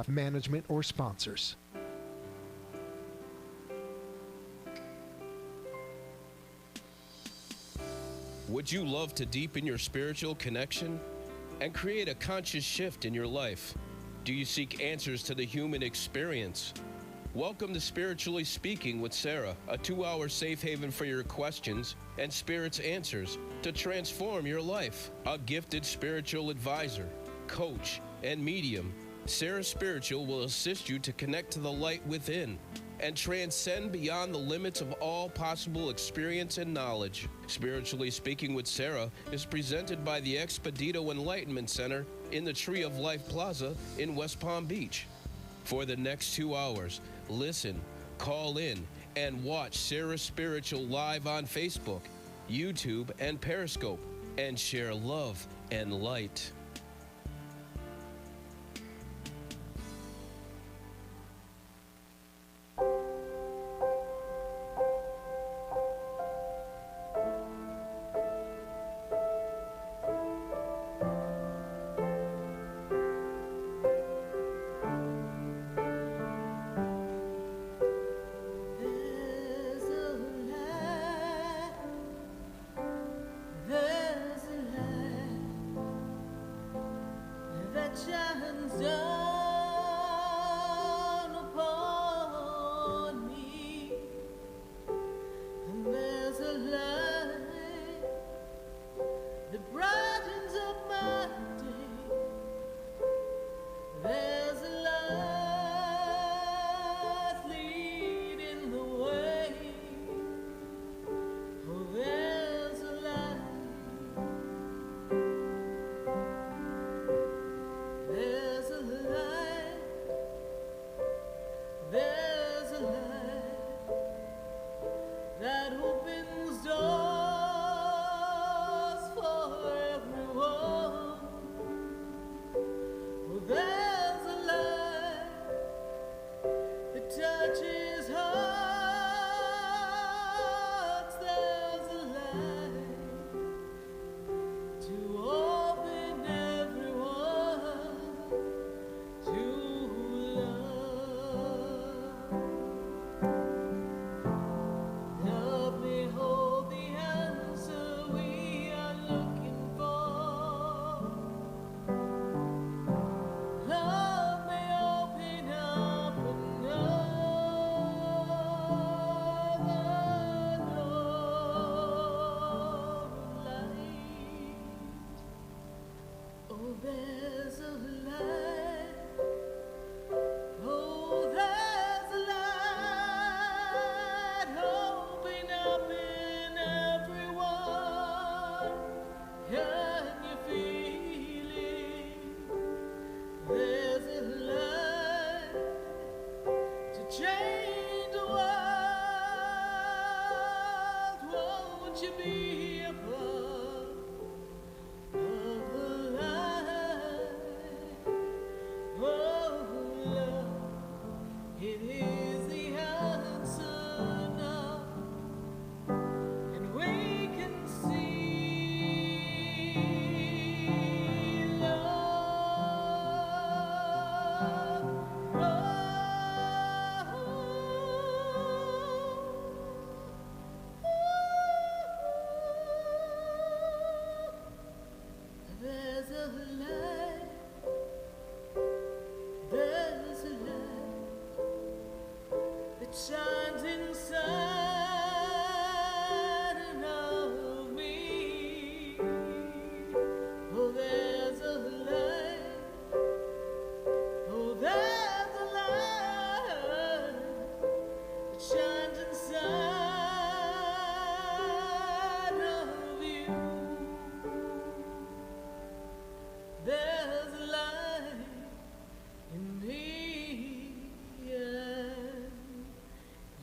management, or sponsors. Would you love to deepen your spiritual connection and create a conscious shift in your life? Do you seek answers to the human experience? Welcome to Spiritually Speaking with Sarah, a 2-hour safe haven for your questions and Spirit's answers to transform your life. A gifted spiritual advisor, coach, and medium, Sarah Spiritual will assist you to connect to the light within and transcend beyond the limits of all possible experience and knowledge. Spiritually Speaking with Sarah is presented by the Expedito Enlightenment Center in the Tree of Life Plaza in West Palm Beach. For the next 2 hours, listen, call in, and watch Sarah Spiritual live on Facebook, YouTube, and Periscope, and share love and light.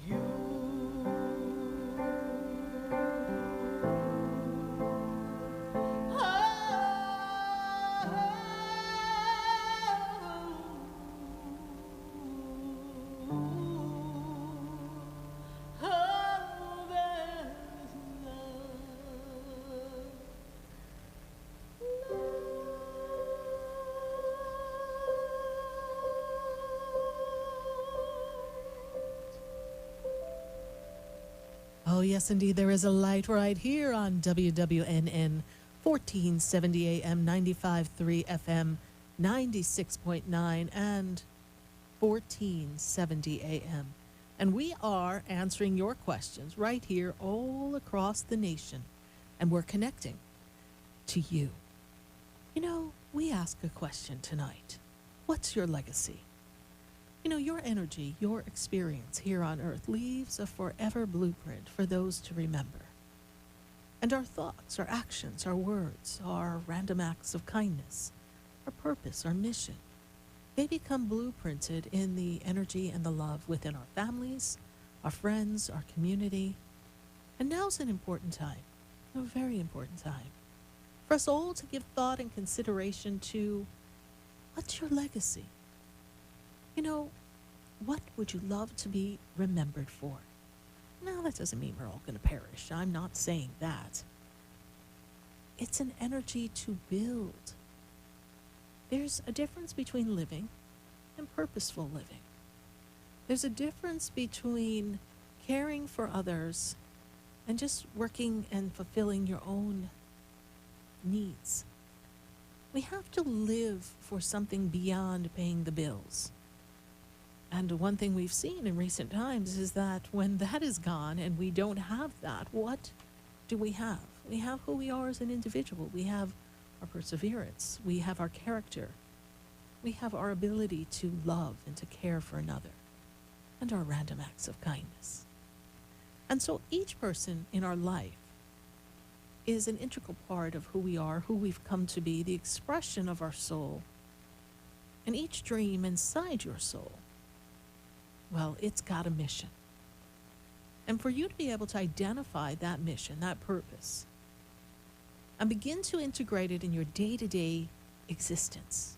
You Oh, yes, indeed. There is a light right here on WWNN 1470 AM, 95.3 FM, 96.9, and 1470 AM. And we are answering your questions right here all across the nation. And we're connecting to you. You know, we ask a question tonight. What's your legacy? You know, your energy, your experience here on earth leaves a forever blueprint for those to remember. And our thoughts, our actions, our words, our random acts of kindness, our purpose, our mission, they become blueprinted in the energy and the love within our families, our friends, our community. And now's an important time, a very important time, for us all to give thought and consideration to what's your legacy? You know, what would you love to be remembered for? Now, that doesn't mean we're all going to perish. I'm not saying that. It's an energy to build. There's a difference between living and purposeful living. There's a difference between caring for others and just working and fulfilling your own needs. We have to live for something beyond paying the bills. And one thing we've seen in recent times is that when that is gone and we don't have that, what do we have? We have who we are as an individual. We have our perseverance. We have our character. We have our ability to love and to care for another, and our random acts of kindness. And so each person in our life is an integral part of who we are, who we've come to be, the expression of our soul. And each dream inside your soul, well, it's got a mission. And for you to be able to identify that mission, that purpose, and begin to integrate it in your day-to-day existence,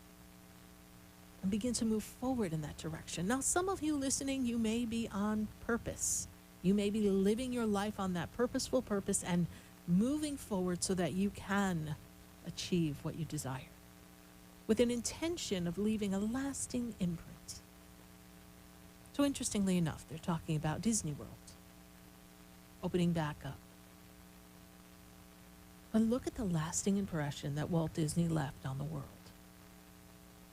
and begin to move forward in that direction. Now, some of you listening, you may be on purpose. You may be living your life on that purposeful purpose and moving forward so that you can achieve what you desire, with an intention of leaving a lasting imprint. So interestingly enough, they're talking about Disney World opening back up. But look at the lasting impression that Walt Disney left on the world.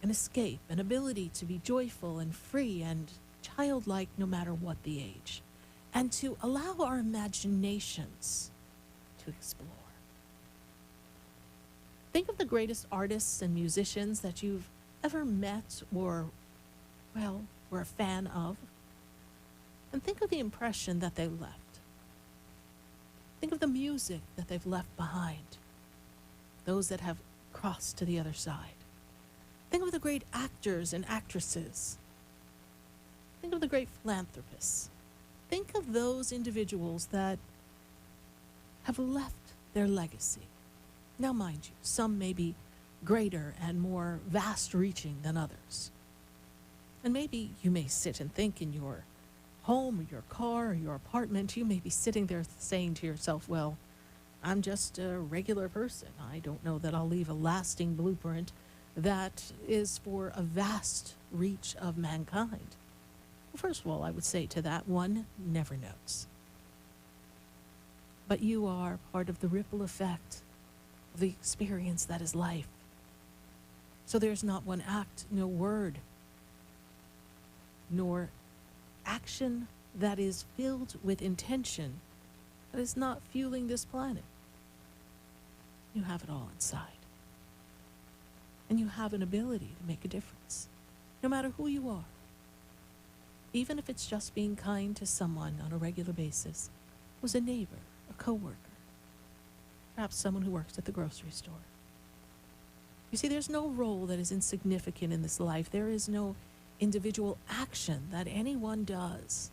An escape, an ability to be joyful and free and childlike no matter what the age, and to allow our imaginations to explore. Think of the greatest artists and musicians that you've ever met or, well, were a fan of, and think of the impression that they left. Think of the music that they've left behind, those that have crossed to the other side. Think of the great actors and actresses. Think of the great philanthropists. Think of those individuals that have left their legacy. Now, mind you, some may be greater and more vast-reaching than others. And maybe you may sit and think in your home or your car or your apartment, you may be sitting there saying to yourself, well, I'm just a regular person. I don't know that I'll leave a lasting blueprint that is for a vast reach of mankind. Well, first of all, I would say to that, one never knows. But you are part of the ripple effect of the experience that is life. So there's not one act, no word, nor action that is filled with intention that is not fueling this planet. You have it all inside. And you have an ability to make a difference, no matter who you are. Even if it's just being kind to someone on a regular basis, who's a neighbor, a coworker, perhaps someone who works at the grocery store. You see, there's no role that is insignificant in this life. There is no individual action that anyone does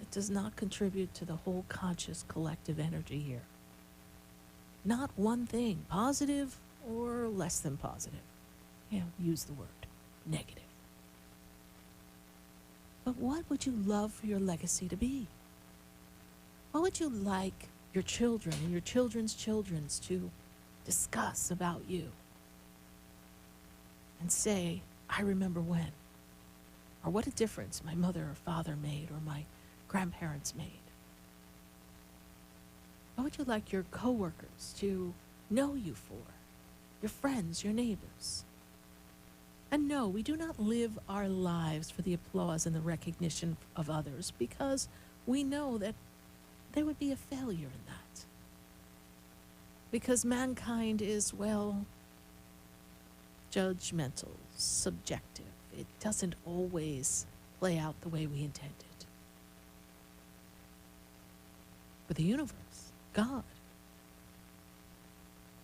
that does not contribute to the whole conscious collective energy here. Not one thing, positive or less than positive. Use the word negative. But what would you love for your legacy to be? What would you like your children and your children's children's to discuss about you and say, I remember when? Or what a difference my mother or father made or my grandparents made. What would you like your coworkers to know you for? Your friends, your neighbors? And no, we do not live our lives for the applause and the recognition of others, because we know that there would be a failure in that. Because mankind is, well, judgmental, subjective. It doesn't always play out the way we intended. But the universe, God,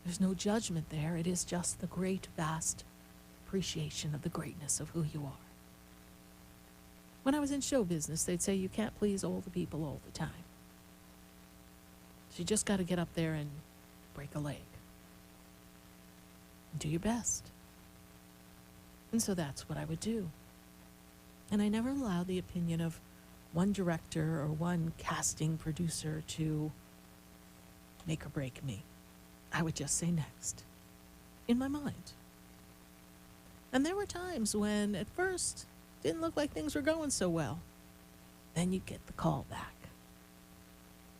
there's no judgment there. It is just the great, vast appreciation of the greatness of who you are. When I was in show business, they'd say you can't please all the people all the time. So you just got to get up there and break a leg. And do your best. And so that's what I would do. And I never allowed the opinion of one director or one casting producer to make or break me. I would just say next, in my mind. And there were times when, at first, didn't look like things were going so well. Then you'd get the call back.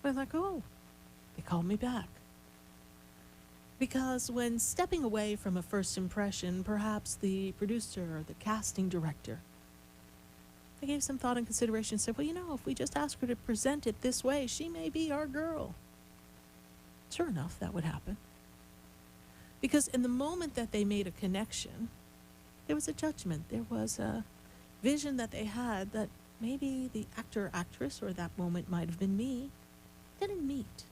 I'm like, oh, they called me back. Because when stepping away from a first impression, perhaps the producer or the casting director, they gave some thought and consideration and said, well, if we just ask her to present it this way, she may be our girl. Sure enough, that would happen. Because in the moment that they made a connection, there was a judgment. There was a vision that they had that maybe the actor or actress, or that moment might have been me, didn't meet.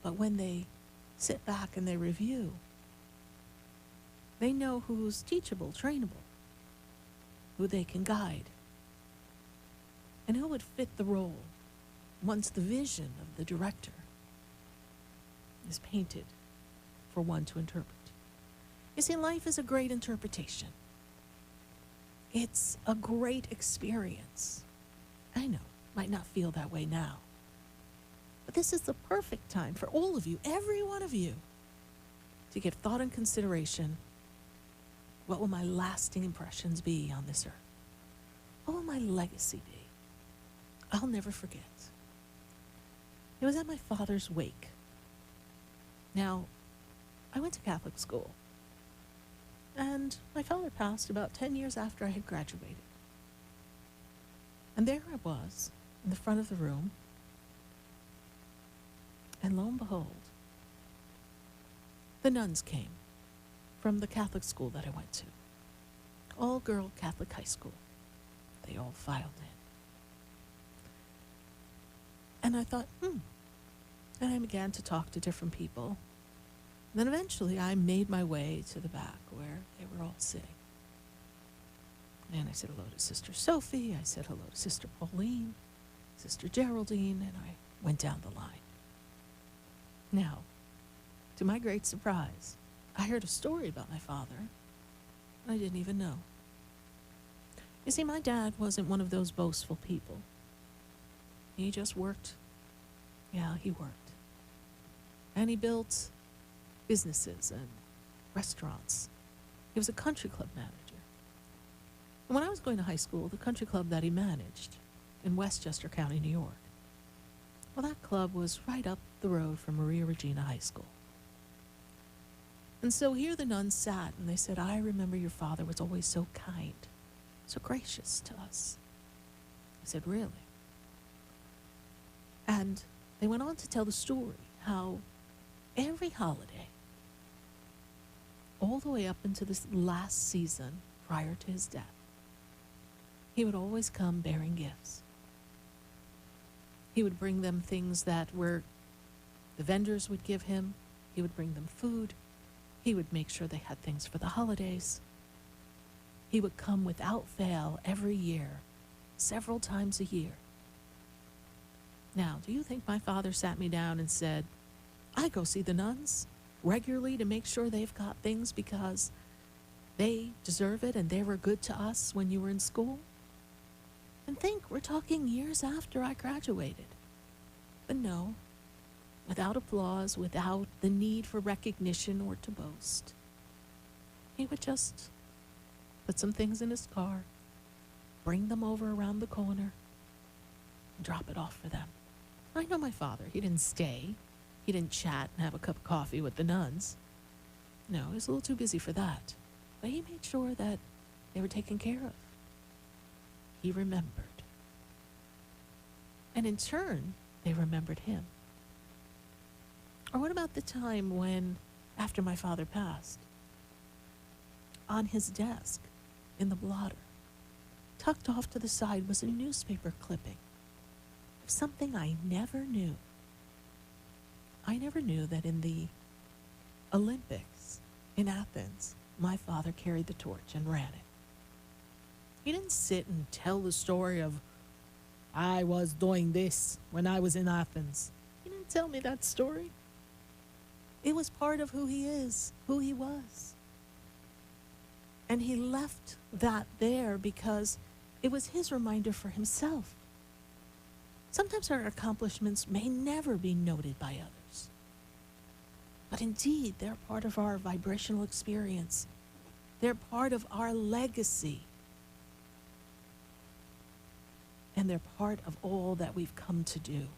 But when they sit back and they review, they know who's teachable, trainable, who they can guide, and who would fit the role once the vision of the director is painted for one to interpret. You see, life is a great interpretation. It's a great experience. I know, might not feel that way now. But this is the perfect time for all of you, every one of you, to give thought and consideration. What will my lasting impressions be on this earth? What will my legacy be? I'll never forget. It was at my father's wake. Now, I went to Catholic school, and my father passed about 10 years after I had graduated. And there I was, in the front of the room, and lo and behold, the nuns came from the Catholic school that I went to. All-girl Catholic high school. They all filed in. And I thought, And I began to talk to different people. And then eventually I made my way to the back where they were all sitting. And I said hello to Sister Sophie. I said hello to Sister Pauline, Sister Geraldine, and I went down the line. Now, to my great surprise, I heard a story about my father I didn't even know. You see, my dad wasn't one of those boastful people. He just worked. Yeah, he worked. And he built businesses and restaurants. He was a country club manager. And when I was going to high school, the country club that he managed in Westchester County, New York, well, that club was right up the road from Maria Regina High School. And so here the nuns sat, and they said, I remember your father was always so kind, so gracious to us. I said, really? And they went on to tell the story, how every holiday, all the way up into this last season prior to his death, he would always come bearing gifts. He would bring them things that were, the vendors would give him. He would bring them food. He would make sure they had things for the holidays. He would come without fail every year, several times a year. Now, do you think my father sat me down and said, I go see the nuns regularly to make sure they've got things because they deserve it and they were good to us when you were in school? And think, we're talking years after I graduated. But no, without applause, without the need for recognition or to boast, he would just put some things in his car, bring them over around the corner, and drop it off for them. I know my father. He didn't stay. He didn't chat and have a cup of coffee with the nuns. No, he was a little too busy for that. But he made sure that they were taken care of. He remembered. And in turn, they remembered him. Or what about the time when, after my father passed, on his desk, in the blotter, tucked off to the side was a newspaper clipping of something I never knew. I never knew that in the Olympics in Athens, my father carried the torch and ran it. He didn't sit and tell the story of, I was doing this when I was in Athens. He didn't tell me that story. It was part of who he is, who he was. And he left that there because it was his reminder for himself. Sometimes our accomplishments may never be noted by others. But indeed, they're part of our vibrational experience. They're part of our legacy. And they're part of all that we've come to do.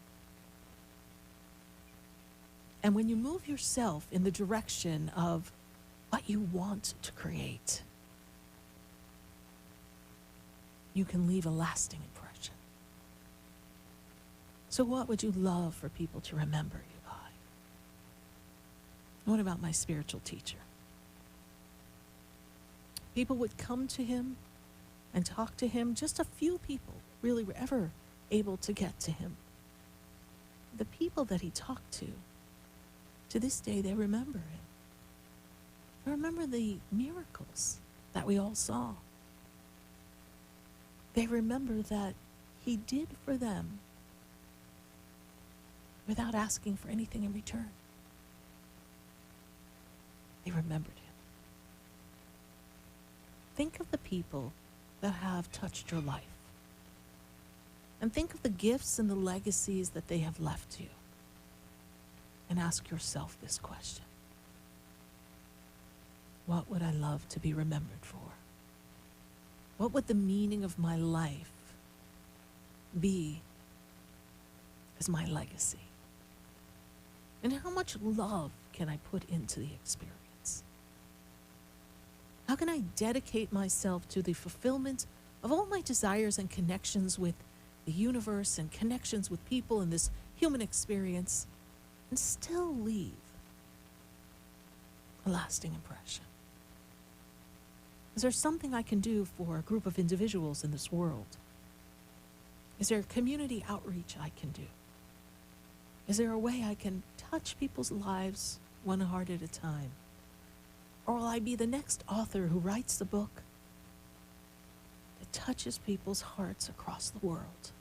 And when you move yourself in the direction of what you want to create, you can leave a lasting impression. So what would you love for people to remember you by? What about my spiritual teacher? People would come to him and talk to him. Just a few people really were ever able to get to him. The people that he talked to this day, they remember him. They remember the miracles that we all saw. They remember that he did for them without asking for anything in return. They remembered him. Think of the people that have touched your life. And think of the gifts and the legacies that they have left you. And ask yourself this question. What would I love to be remembered for? What would the meaning of my life be as my legacy? And how much love can I put into the experience? How can I dedicate myself to the fulfillment of all my desires and connections with the universe and connections with people in this human experience and still leave a lasting impression? Is there something I can do for a group of individuals in this world? Is there community outreach I can do? Is there a way I can touch people's lives one heart at a time? Or will I be the next author who writes the book that touches people's hearts across the world?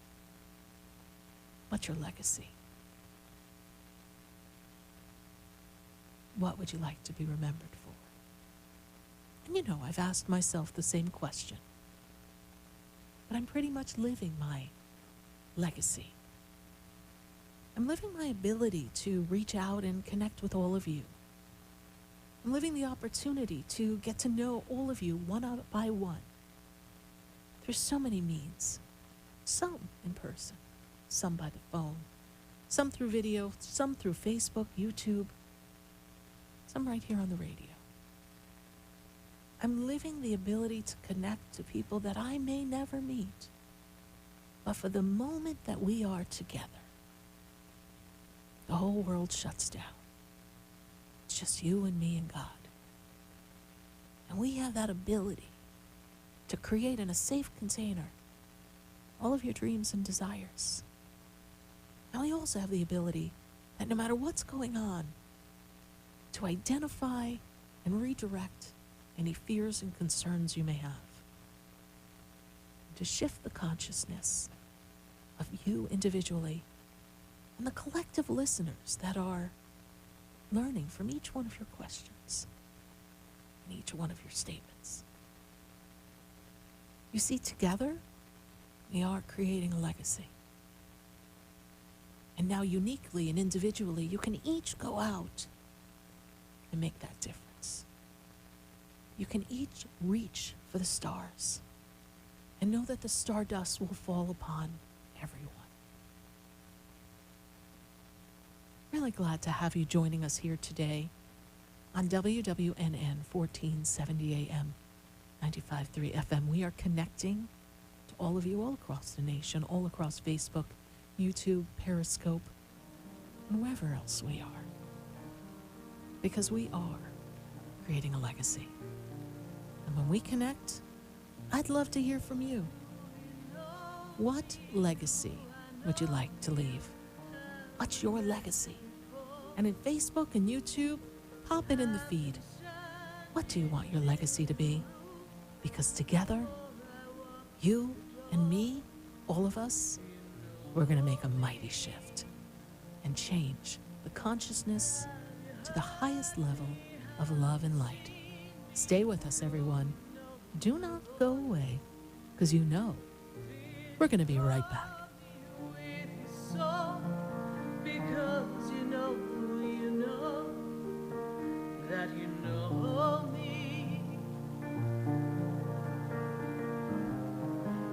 What's your legacy? What would you like to be remembered for? And you know, I've asked myself the same question. But I'm pretty much living my legacy. I'm living my ability to reach out and connect with all of you. I'm living the opportunity to get to know all of you one by one. There's so many means. Some in person, some by the phone, some through video, some through Facebook, YouTube, some right here on the radio. I'm living the ability to connect to people that I may never meet. But for the moment that we are together, the whole world shuts down. It's just you and me and God. And we have that ability to create in a safe container all of your dreams and desires. And we also have the ability that no matter what's going on, to identify and redirect any fears and concerns you may have. To shift the consciousness of you individually and the collective listeners that are learning from each one of your questions and each one of your statements. You see, together, we are creating a legacy. And now uniquely and individually, you can each go out and make that difference. You can each reach for the stars and know that the stardust will fall upon everyone. really glad to have you joining us here today on WWNN 1470 AM, 95.3 FM. We are connecting to all of you all across the nation, all across Facebook, YouTube, Periscope, and wherever else we are. Because we are creating a legacy. And when we connect, I'd love to hear from you. What legacy would you like to leave? What's your legacy? And in Facebook and YouTube, pop it in the feed. What do you want your legacy to be? Because together, you and me, all of us, we're going to make a mighty shift and change the consciousness to the highest level of love and light. Stay with us, everyone. Do not go away, because you know we're going to be right back. Because you know that you know me.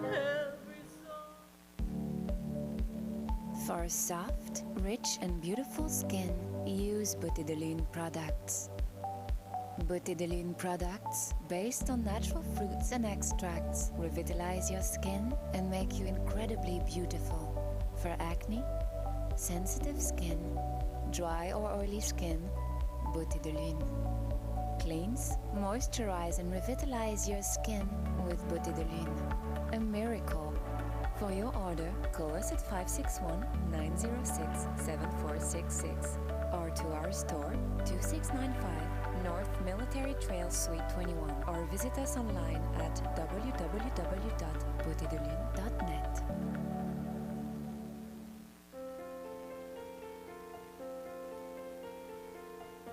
Every song. For soft, rich, and beautiful skin, use Butidolene products. Butidolene products, based on natural fruits and extracts, revitalize your skin and make you incredibly beautiful. For acne, sensitive skin, dry or oily skin, Butidolene. Cleanse, moisturize, and revitalize your skin with Butidolene. A miracle. For your order, call us at 561-906-7466 or to our store, 2695 North Military Trail Suite 21, or visit us online at www.butidolene.net.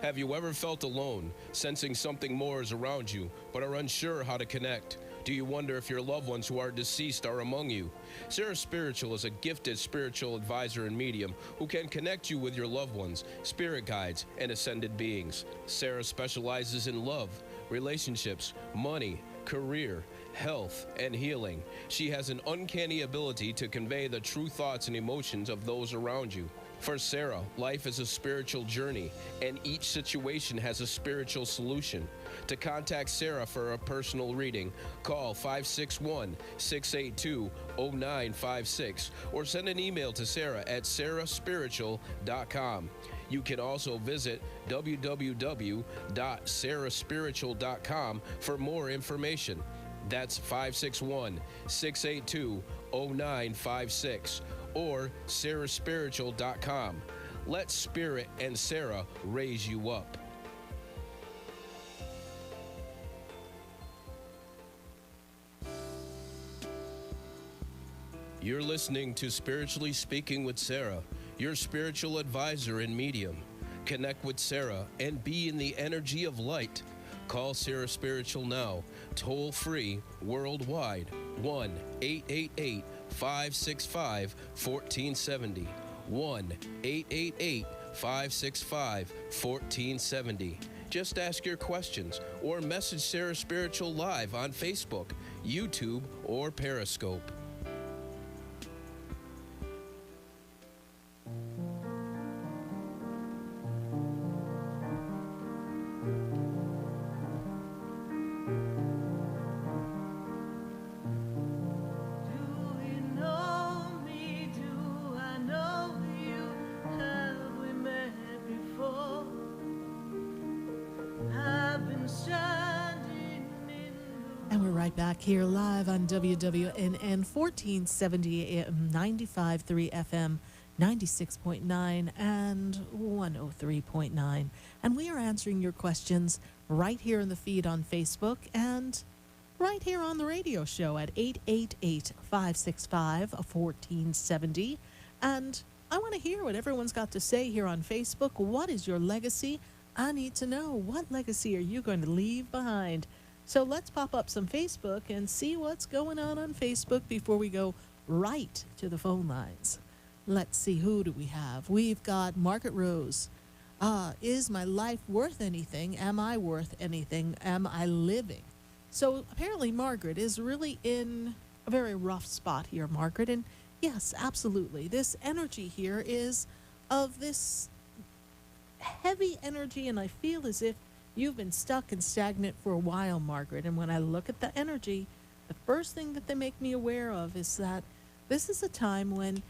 Have you ever felt alone, sensing something more is around you, but are unsure how to connect? Do you wonder if your loved ones who are deceased are among you? Sarah Spiritual is a gifted spiritual advisor and medium who can connect you with your loved ones, spirit guides, and ascended beings. Sarah specializes in love, relationships, money, career, health, and healing. She has an uncanny ability to convey the true thoughts and emotions of those around you. For Sarah, life is a spiritual journey, and each situation has a spiritual solution. To contact Sarah for a personal reading, call 561-682-0956 or send an email to Sarah at sarahspiritual.com. You can also visit www.sarahspiritual.com for more information. That's 561-682-0956 or sarahspiritual.com. Let Spirit and Sarah raise you up. You're listening to Spiritually Speaking with Sarah, your spiritual advisor and medium. Connect with Sarah and be in the energy of light. Call Sarah Spiritual now, toll free, worldwide, 1-888-565-1470. 1-888-565-1470. Just ask your questions or message Sarah Spiritual live on Facebook, YouTube, or Periscope. Back here live on WWNN 1470 AM, 95.3 FM, 96.9 and 103.9. And we are answering your questions right here in the feed on Facebook and right here on the radio show at 888-565-1470. And I want to hear what everyone's got to say here on Facebook. What is your legacy? I need to know, what legacy are you going to leave behind? So let's pop up some Facebook and see what's going on Facebook before we go right to the phone lines. Let's see, who do we have? We've got Margaret Rose. Is my life worth anything? Am I worth anything? Am I living? So apparently Margaret is really in a very rough spot here, Margaret. And yes, absolutely. This energy here is of this heavy energy, and I feel as if you've been stuck and stagnant for a while, Margaret. And when I look at the energy, the first thing that they make me aware of is that this is a time when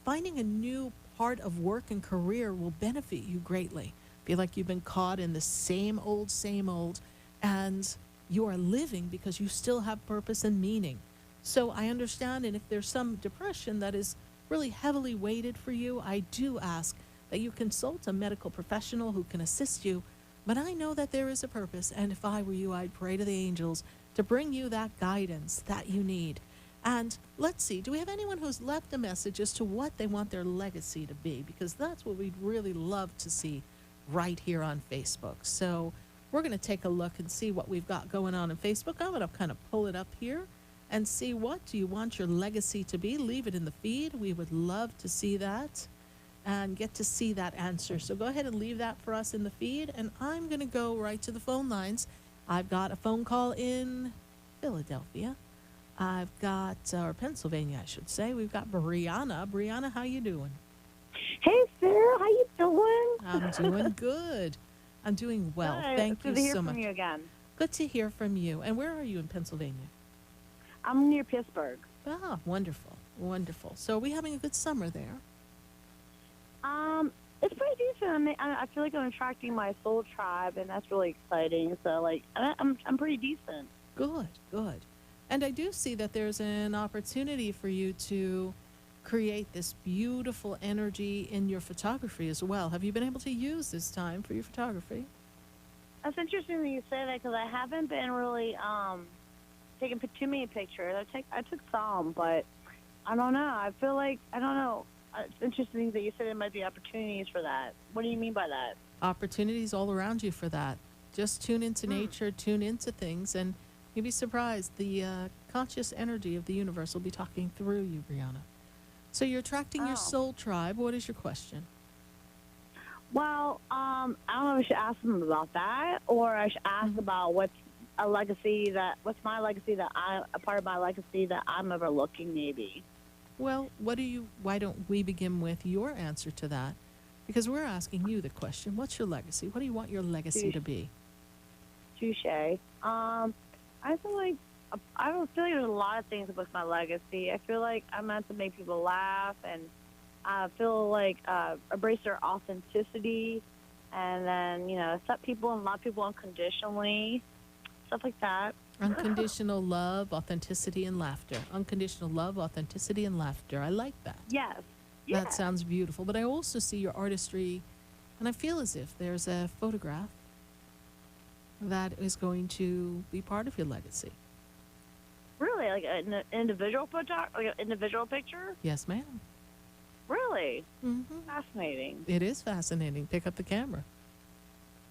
finding a new part of work and career will benefit you greatly. Feel like you've been caught in the same old, and you are living because you still have purpose and meaning. So I understand, and if there's some depression that is really heavily weighted for you, I do ask that you consult a medical professional who can assist you. But I know that there is a purpose, and if I were you, I'd pray to the angels to bring you that guidance that you need. And let's see, do we have anyone who's left a message as to what they want their legacy to be? Because that's what we'd really love to see right here on Facebook. So we're going to take a look and see what we've got going on Facebook. I'm going to kind of pull it up here and see, what do you want your legacy to be? Leave it in the feed. We would love to see that and get to see that answer. So go ahead and leave that for us in the feed. And I'm going to go right to the phone lines. I've got a phone call in Philadelphia. I've got, or Pennsylvania, I should say. We've got Brianna. Brianna, how you doing? Hey, Sarah, how you doing? I'm doing good. I'm doing well. Good. Thank Good you to hear so from much. you again. Good to hear from you. And where are you in Pennsylvania? I'm near Pittsburgh. Ah, wonderful, wonderful. So are we having a good summer there? It's pretty decent. I mean, I feel like I'm attracting my soul tribe, and that's really exciting. So, like, I'm pretty decent. Good, good. And I do see that there's an opportunity for you to create this beautiful energy in your photography as well. Have you been able to use this time for your photography? That's interesting that you say that, because I haven't been really taking too many pictures. I took some, but I don't know. I feel like, I don't know. It's interesting that you said there might be opportunities for that. What do you mean by that? Opportunities all around you for that. Just tune into nature, tune into things, and you'll be surprised. The conscious energy of the universe will be talking through you, Brianna. So you're attracting your soul tribe. What is your question? Well, I don't know if I should ask them about that, or I should ask about what's my legacy that a part of my legacy that I'm overlooking, maybe. Well, why don't we begin with your answer to that? Because we're asking you the question, what's your legacy? What do you want your legacy to be? Touche. I feel like I don't feel like there's a lot of things with my legacy. I feel like I'm meant to make people laugh, and I feel like embrace their authenticity, and then accept people and love people unconditionally, stuff like that. Unconditional love, authenticity, and laughter. Unconditional love, authenticity, and laughter. I like that. Yes. That sounds beautiful. But I also see your artistry, and I feel as if there's a photograph that is going to be part of your legacy. Really, like an individual individual picture? Yes, ma'am. Really? Mm-hmm. Fascinating. It is fascinating. Pick up the camera.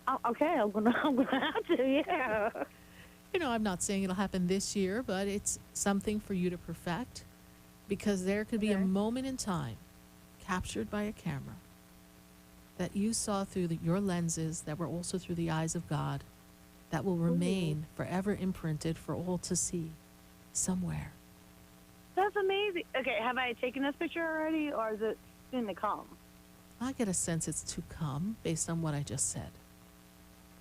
Oh, okay, I'm gonna have to. Yeah. I'm not saying it'll happen this year, but it's something for you to perfect, because there could be a moment in time captured by a camera that you saw through your lenses that were also through the eyes of God, that will remain forever imprinted for all to see somewhere. That's amazing. Okay, have I taken this picture already, or is it soon to come? I get a sense it's to come based on what I just said.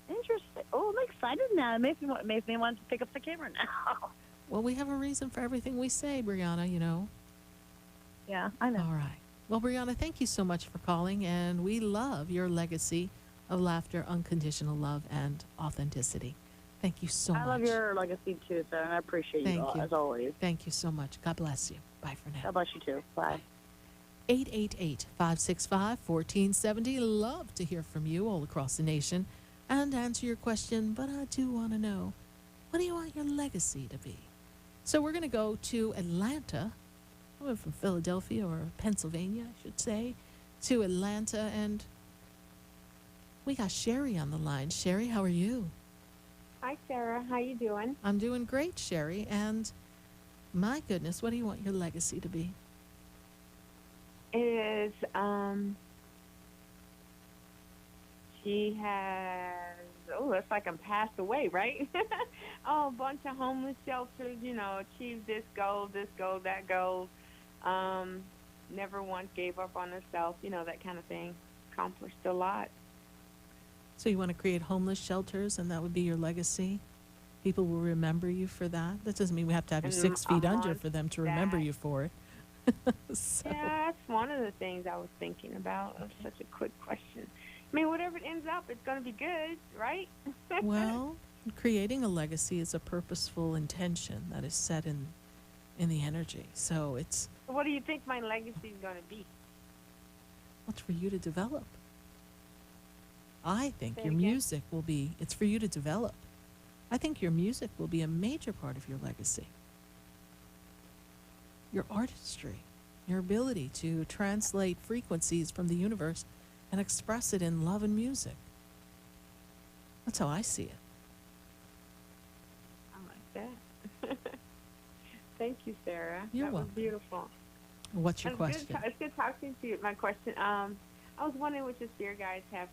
Interesting. Oh, I'm excited now. It makes me want to pick up the camera now. Well, we have a reason for everything we say, Brianna, Yeah, I know. All right. Well, Brianna, thank you so much for calling, and we love your legacy of laughter, unconditional love, and authenticity. Thank you so much. I love your legacy too, sir, and I appreciate you, all, as always. Thank you so much. God bless you. Bye for now. God bless you too. Bye. 888-565-1470. Love to hear from you all across the nation and answer your question, but I do want to know, what do you want your legacy to be? So we're going to go to Atlanta. I went from Philadelphia, or Pennsylvania, I should say, to Atlanta, and we got Sherry on the line. Sherry, how are you? Hi, Sarah. How you doing? I'm doing great, Sherry, and my goodness, what do you want your legacy to be? Is she has it's like I'm passed away, right? A bunch of homeless shelters, achieved this goal, that goal. Never once gave up on herself, that kind of thing. Accomplished a lot. So you want to create homeless shelters, and that would be your legacy? People will remember you for that? That doesn't mean we have to have you And 6 feet I'm under on for them to remember that. you for it. So, Yeah, that's one of the things I was thinking about. That's such a quick question. I mean, whatever it ends up, it's going to be good, right? well, creating a legacy is a purposeful intention that is set in the energy. So it's What do you think my legacy is going to be? what's for you to develop. I think Say your it again. music will be, it's for you to develop. I think your music will be a major part of your legacy. Your artistry, your ability to translate frequencies from the universe and express it in love and music. That's how I see it. I like that. Thank you, Sarah. You're that welcome. was beautiful. What's your It's question? It's good talking to you. My question, I was wondering what your spirit guides have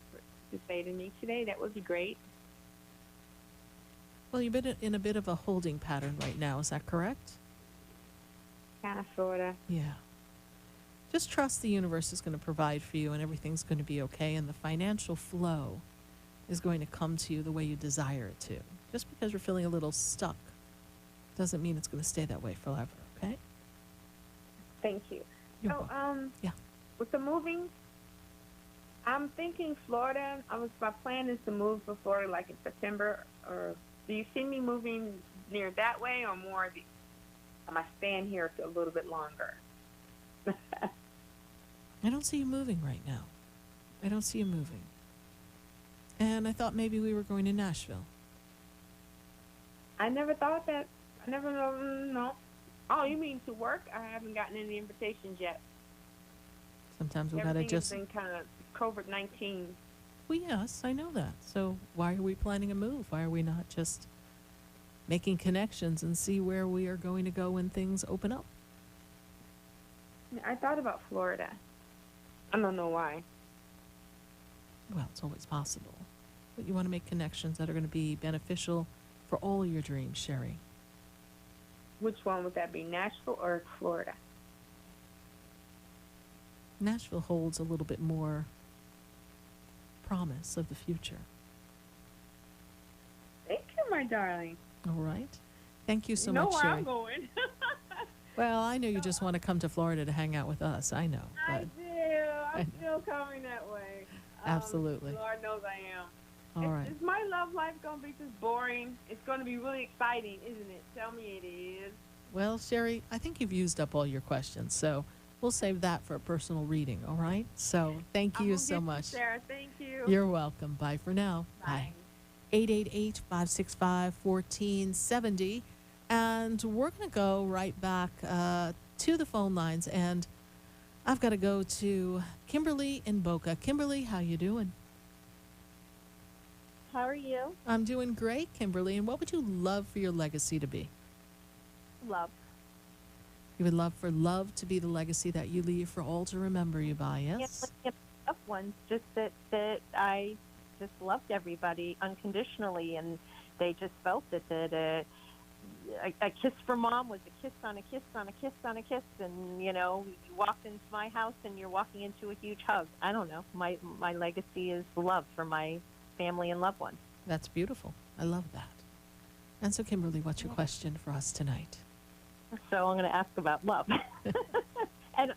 to say to me today. That would be great. Well, you've been in a bit of a holding pattern right now. Is that correct? Kind of, sort of. Yeah. Just trust the universe is going to provide for you and everything's going to be okay, and the financial flow is going to come to you the way you desire it to. Just because you're feeling a little stuck doesn't mean it's going to stay that way forever, okay? Thank you. You're So, welcome. Yeah. with the moving, I'm thinking Florida. My plan is to move before, like, in September. Or do you see me moving near that way, or more? Am I staying here a little bit longer? I don't see you moving right now. I don't see you moving. And I thought maybe we were going to Nashville. I never thought that. I never know. No. Oh, you mean to work? I haven't gotten any invitations yet. Sometimes we got to Everything just... has been kind of COVID-19. Well, yes, I know that. So why are we planning a move? Why are we not just making connections and see where we are going to go when things open up? I thought about Florida. I don't know why. Well, it's always possible. But you want to make connections that are going to be beneficial for all your dreams, Sherry. Which one would that be, Nashville or Florida? Nashville holds a little bit more promise of the future. Thank you, my darling. All right. Thank you so you know much, where Sherry. I'm going. Well, I know you just want to come to Florida to hang out with us. I know. I But do. I'm still coming that way. Absolutely. Lord knows I am. all right. Is my love life going to be just boring? It's going to be really exciting, isn't it? Tell me it is. Well, Sherry, I think you've used up all your questions, so we'll save that for a personal reading, all right? So thank I'm you gonna so get much. Sarah, thank you. You're welcome. Bye for now. Bye. 888-565-1470. And we're going to go right back to the phone lines. And I've got to go to Kimberly in Boca. Kimberly, how you doing? How are you? I'm doing great, Kimberly. And what would you love for your legacy to be? Love. You would love for love to be the legacy that you leave for all to remember you by, yes? Loved ones, just that I just loved everybody unconditionally, and they just felt it. That a kiss from mom was a kiss on a kiss on a kiss on a kiss, and you walked into my house and you're walking into a huge hug. I don't know. My legacy is love for my family and loved ones. That's beautiful. I love that. And so, Kimberly, what's your question for us tonight? So I'm going to ask about love.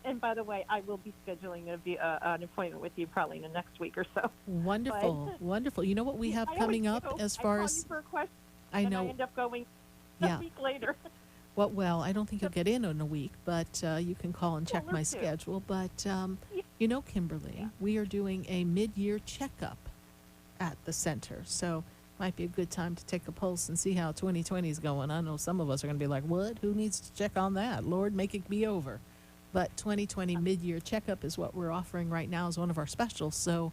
And by the way, I will be scheduling an appointment with you probably in the next week or so. Wonderful, wonderful. You know what we have I coming always up do. as I far call as you for a question, I and know. I end up going Yeah. a week later. Well, I don't think you'll get in a week, but you can call and check my let's do. schedule. But Kimberly, we are doing a mid-year checkup at the center, so might be a good time to take a pulse and see how 2020 is going. I know some of us are going to be like, "What? Who needs to check on that? Lord, make it be over." But 2020 mid-year checkup is what we're offering right now as one of our specials. So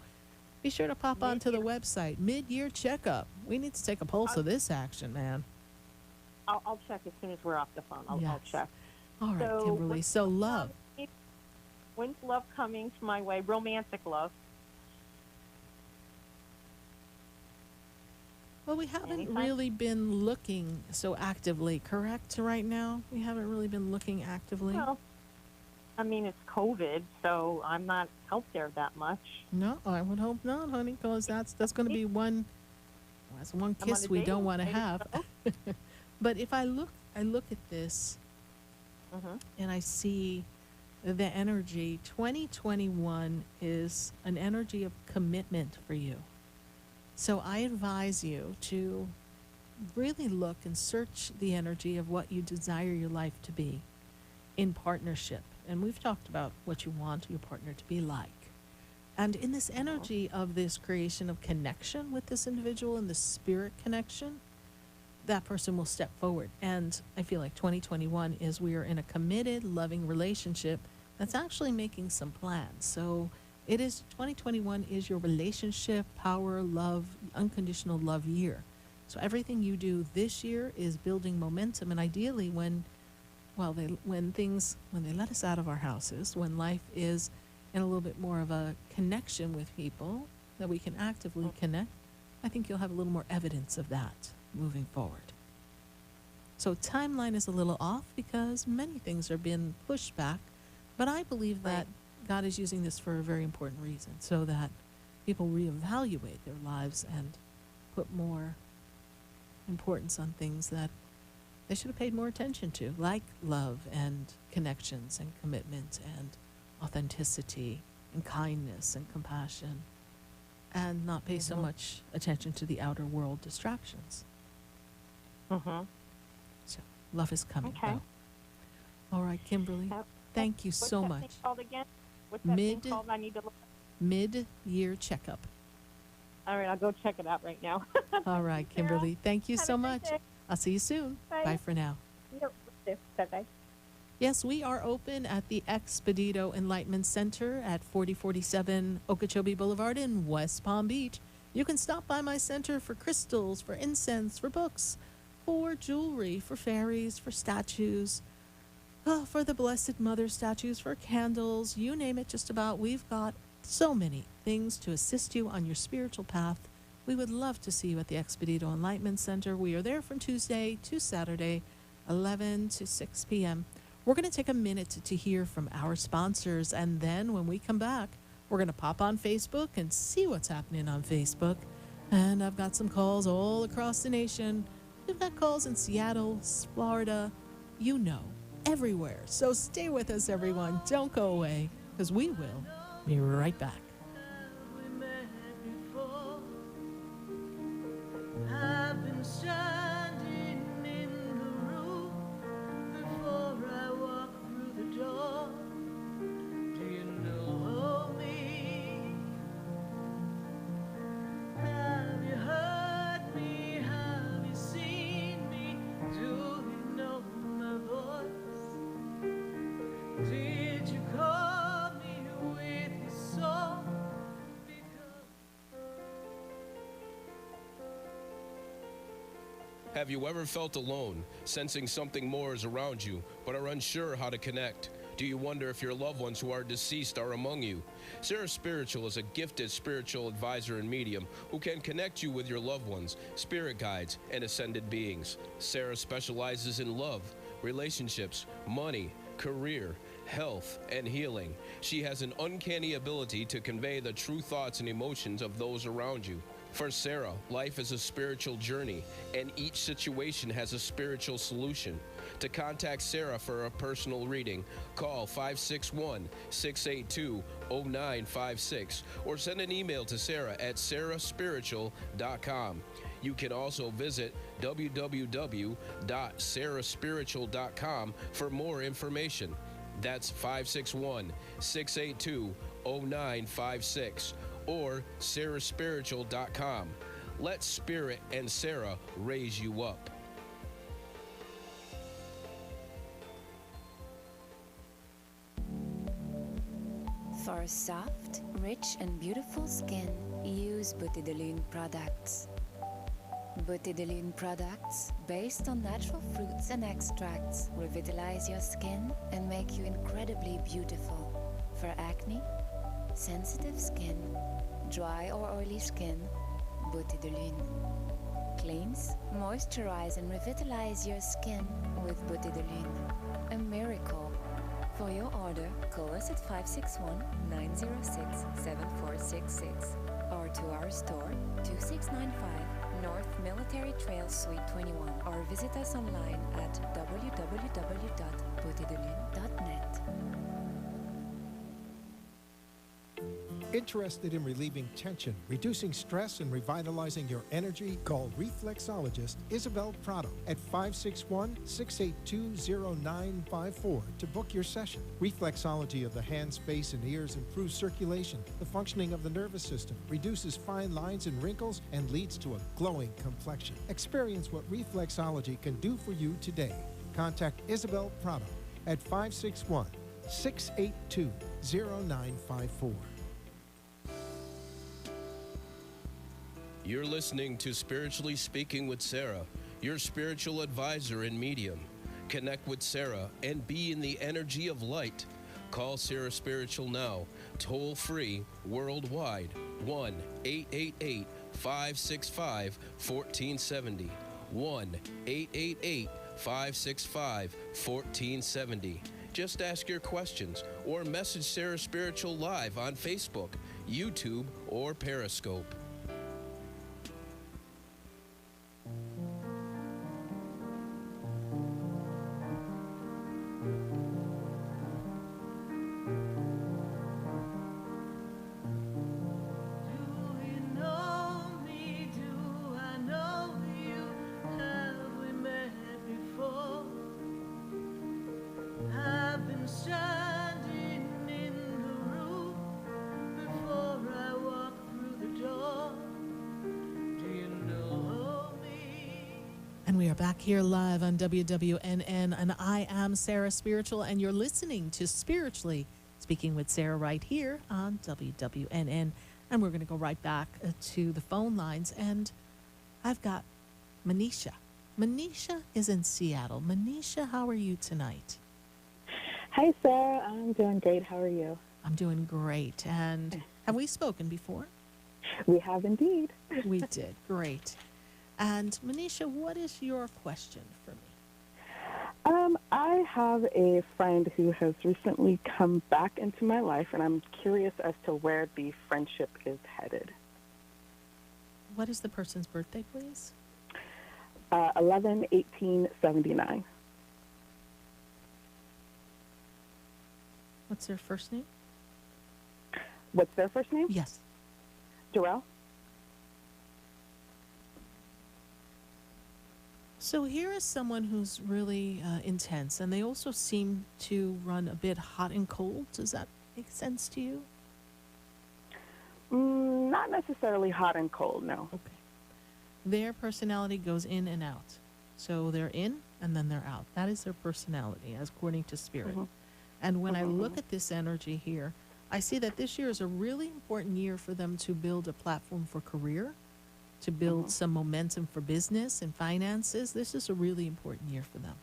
be sure to pop onto the website. Mid-year checkup. We need to take a pulse of this action, man. I'll check as soon as we're off the phone. I'll Yes. check. All right, So Kimberly. when's So love. When's love coming to my way? Romantic love. Well, we haven't Anytime. really been looking so actively, correct, right now? We haven't really been looking actively. Well, I mean, it's COVID, so I'm not out there that much. No, I would hope not, honey, because that's going to be that's one I'm on kiss a we dating don't want to site, have. so- But if I look at this Mhm. and I see the energy, 2021 is an energy of commitment for you. So I advise you to really look and search the energy of what you desire your life to be in partnership. And we've talked about what you want your partner to be like. And in this energy of this creation of connection with this individual and the spirit connection, that person will step forward. And I feel like 2021 is we are in a committed, loving relationship that's actually making some plans. So it is 2021 is your relationship, power, love, unconditional love year. So everything you do this year is building momentum. And ideally when they let us out of our houses, when life is in a little bit more of a connection with people that we can actively connect, I think you'll have a little more evidence of that moving forward. So timeline is a little off because many things are being pushed back, but I believe that God is using this for a very important reason, so that people reevaluate their lives and put more importance on things that they should have paid more attention to, like love and connections and commitment and authenticity and kindness and compassion, and not pay so much attention to the outer world distractions. Mhm. So love is coming. Okay. Though. All right, Kimberly, Yep. thank you What's so that much. thing called again? What's that Mid- thing called? I need to look. Mid-year checkup. All right, I'll go check it out right now. All right, Sarah. Kimberly, thank you Have so a great much. day. I'll see you soon. Bye. Bye for now. Yep. Bye-bye. Yes, we are open at the Expedito Enlightenment Center at 4047 Okeechobee Boulevard in West Palm Beach. You can stop by my center for crystals, for incense, for books, for jewelry, for fairies, for statues, for the Blessed Mother statues, for candles, you name it, just about. We've got so many things to assist you on your spiritual path. We would love to see you at the Expedito Enlightenment Center. We are there from Tuesday to Saturday, 11 to 6 p.m. We're going to take a minute to hear from our sponsors, and then when we come back, we're going to pop on Facebook and see what's happening on Facebook. And I've got some calls all across the nation. We've got calls in Seattle, Florida, everywhere. So stay with us, everyone. Don't go away, because we will be right back. We met before. I've been standing in the room before I walk through the door. Do you know me? Have you heard me? Have you seen me? Do you know my voice? Did you call me with your song? Have you ever felt alone, sensing something more is around you, but are unsure how to connect? Do you wonder if your loved ones who are deceased are among you? Sarah Spiritual is a gifted spiritual advisor and medium who can connect you with your loved ones, spirit guides, and ascended beings. Sarah specializes in love, relationships, money, career, health, and healing. She has an uncanny ability to convey the true thoughts and emotions of those around you. For Sarah, life is a spiritual journey, and each situation has a spiritual solution. To contact Sarah for a personal reading, call 561-682-0956 or send an email to Sarah at sarahspiritual.com. You can also visit www.sarahspiritual.com for more information. That's 561-682-0956 or sarahspiritual.com. Let Spirit and Sarah raise you up. For soft, rich, and beautiful skin, use Butidolene products. Butidolene products, based on natural fruits and extracts, revitalize your skin and make you incredibly beautiful. For acne, sensitive skin, dry or oily skin, Butidolene. Cleanse, moisturize, and revitalize your skin with Butidolene. A miracle. For your order, call us at 561-906-7466 or to our store, 2695 North Military Trail, Suite 21, or visit us online at www.beautédelune.net. Interested in relieving tension, reducing stress, and revitalizing your energy? Call reflexologist Isabel Prado at 561-682-0954 to book your session. Reflexology of the hands, face, and ears improves circulation, the functioning of the nervous system, reduces fine lines and wrinkles, and leads to a glowing complexion. Experience what reflexology can do for you today. Contact Isabel Prado at 561-682-0954. You're listening to Spiritually Speaking with Sarah, your spiritual advisor and medium. Connect with Sarah and be in the energy of light. Call Sarah Spiritual now, toll free, worldwide, 1-888-565-1470. 1-888-565-1470. Just ask your questions or message Sarah Spiritual live on Facebook, YouTube, or Periscope. We are back here live on WWNN, and I am Sarah Spiritual, and you're listening to Spiritually Speaking with Sarah right here on WWNN. And we're going to go right back to the phone lines, and I've got Manisha. Manisha is in Seattle. Manisha, how are you tonight? Hi, Sarah. I'm doing great. How are you? I'm doing great. And have we spoken before? We have indeed. We did. Great. And Manisha, what is your question for me? I have a friend who has recently come back into my life, and I'm curious as to where the friendship is headed. What is the person's birthday, please? 11/18/79. What's their first name? What's their first name? Yes. Joelle. So here is someone who's really intense, and they also seem to run a bit hot and cold. Does that make sense to you? Not necessarily hot and cold, no. Okay. Their personality goes in and out. So they're in, and then they're out. That is their personality, as according to Spirit. Mm-hmm. And when I look at this energy here, I see that this year is a really important year for them to build a platform for career, to build some momentum for business and finances. This is a really important year for them.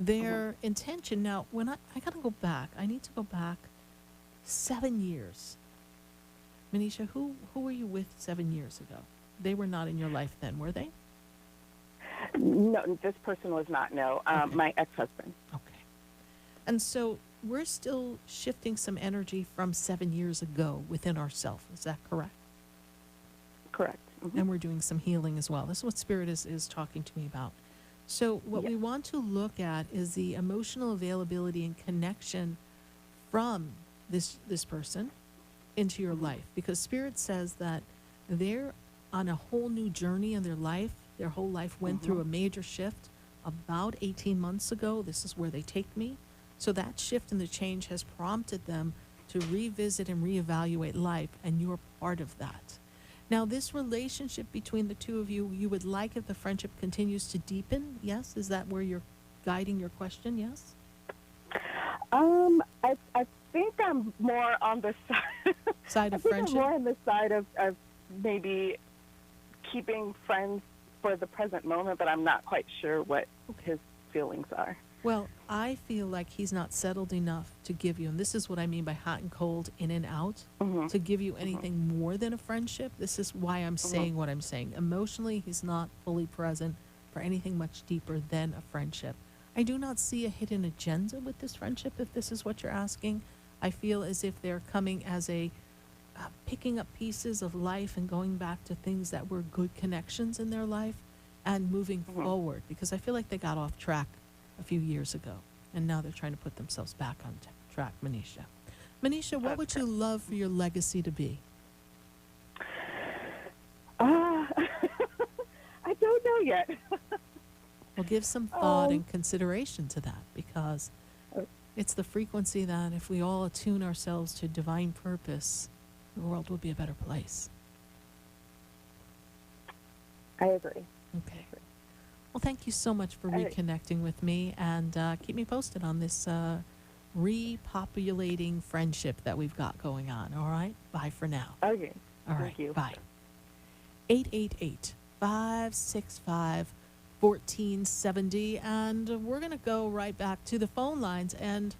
Their intention now, when I got to go back, I need to go back 7 years. Manisha, who were you with 7 years ago? They were not in your life then, were they? No, this person was not, no. Okay. My ex-husband. Okay. And so we're still shifting some energy from 7 years ago within ourselves. Is that correct? Correct. Mm-hmm. And we're doing some healing as well. This is what Spirit is talking to me about. So what we want to look at is the emotional availability and connection from this person into your life, because Spirit says that they're on a whole new journey in their life. Their whole life went through a major shift about 18 months ago. This is where they take me. So that shift and the change has prompted them to revisit and reevaluate life, and you're part of that. Now, this relationship between the two of you, you would like if the friendship continues to deepen? Yes? Is that where you're guiding your question? Yes? I think I'm more on the side of I'm friendship? more on the side of maybe keeping friends for the present moment, but I'm not quite sure what his feelings are. Well, I feel like he's not settled enough to give you, and this is what I mean by hot and cold, in and out, to give you anything more than a friendship. This is why I'm saying what I'm saying. Emotionally, he's not fully present for anything much deeper than a friendship. I do not see a hidden agenda with this friendship, if this is what you're asking. I feel as if they're coming as a picking up pieces of life and going back to things that were good connections in their life and moving forward, because I feel like they got off track a few years ago and now they're trying to put themselves back on track. Manisha. Manisha, what would you love for your legacy to be? I don't know yet. Well, give some thought and consideration to that, because it's the frequency that if we all attune ourselves to divine purpose, the world will be a better place. I agree. Okay. Well, thank you so much for reconnecting with me, and keep me posted on this repopulating friendship that we've got going on. All right? Bye for now. Okay. All right. Thank you. Bye. 888-565-1470. And we're going to go right back to the phone lines, and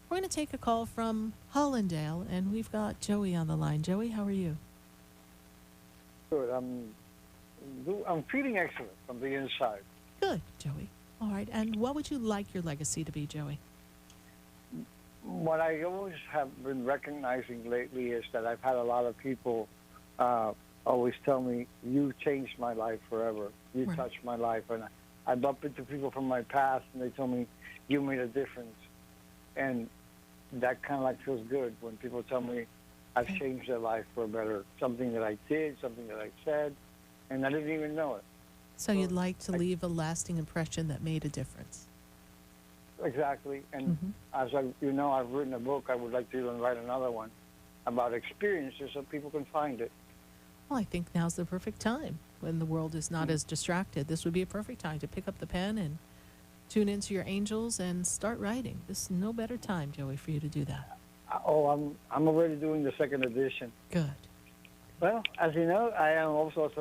we're going to take a call from Hollandale, and we've got Joey on the line. Joey, how are you? Good. I'm feeling excellent from the inside. Good, Joey. All right. And what would you like your legacy to be, Joey? What I always have been recognizing lately is that I've had a lot of people always tell me, "You changed my life forever. You Right. touched my life." And I bump into people from my past, and they tell me, "You made a difference." And that kind of like feels good when people tell me I've changed their life for a better, something that I did, something that I said, and I didn't even know it. So you'd like to leave a lasting impression that made a difference. Exactly. And as I've written a book. I would like to even write another one about experiences so people can find it. Well, I think now's the perfect time when the world is not as distracted. This would be a perfect time to pick up the pen and tune into your angels and start writing. This is no better time, Joey, for you to do that. I'm already doing the second edition. Good. Well, as you know, I am also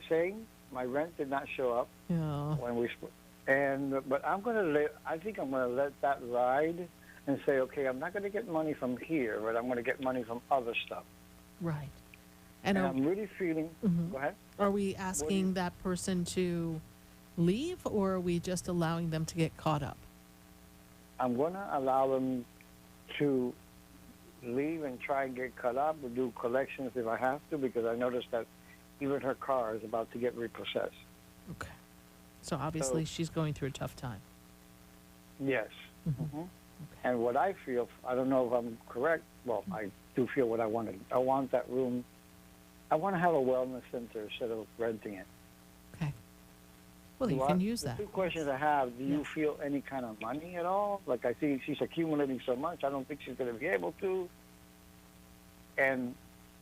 saying my rent did not show up Yeah. when we split. But I think I'm gonna let that ride and say, okay, I'm not gonna get money from here, but I'm gonna get money from other stuff. Right. And I'm really feeling. Go ahead. Are we asking that person to leave, or are we just allowing them to get caught up? I'm gonna allow them to leave and try and get caught up or do collections if I have to, because I noticed that even her car is about to get repossessed. Okay. So obviously she's going through a tough time. Yes. And what I feel, I don't know if I'm correct. Well, I do feel what I wanted. I want that room. I want to have a wellness center instead of renting it. Okay. Well, you can use that. The two questions I have: do you feel any kind of money at all? Like I see she's accumulating so much, I don't think she's going to be able to. And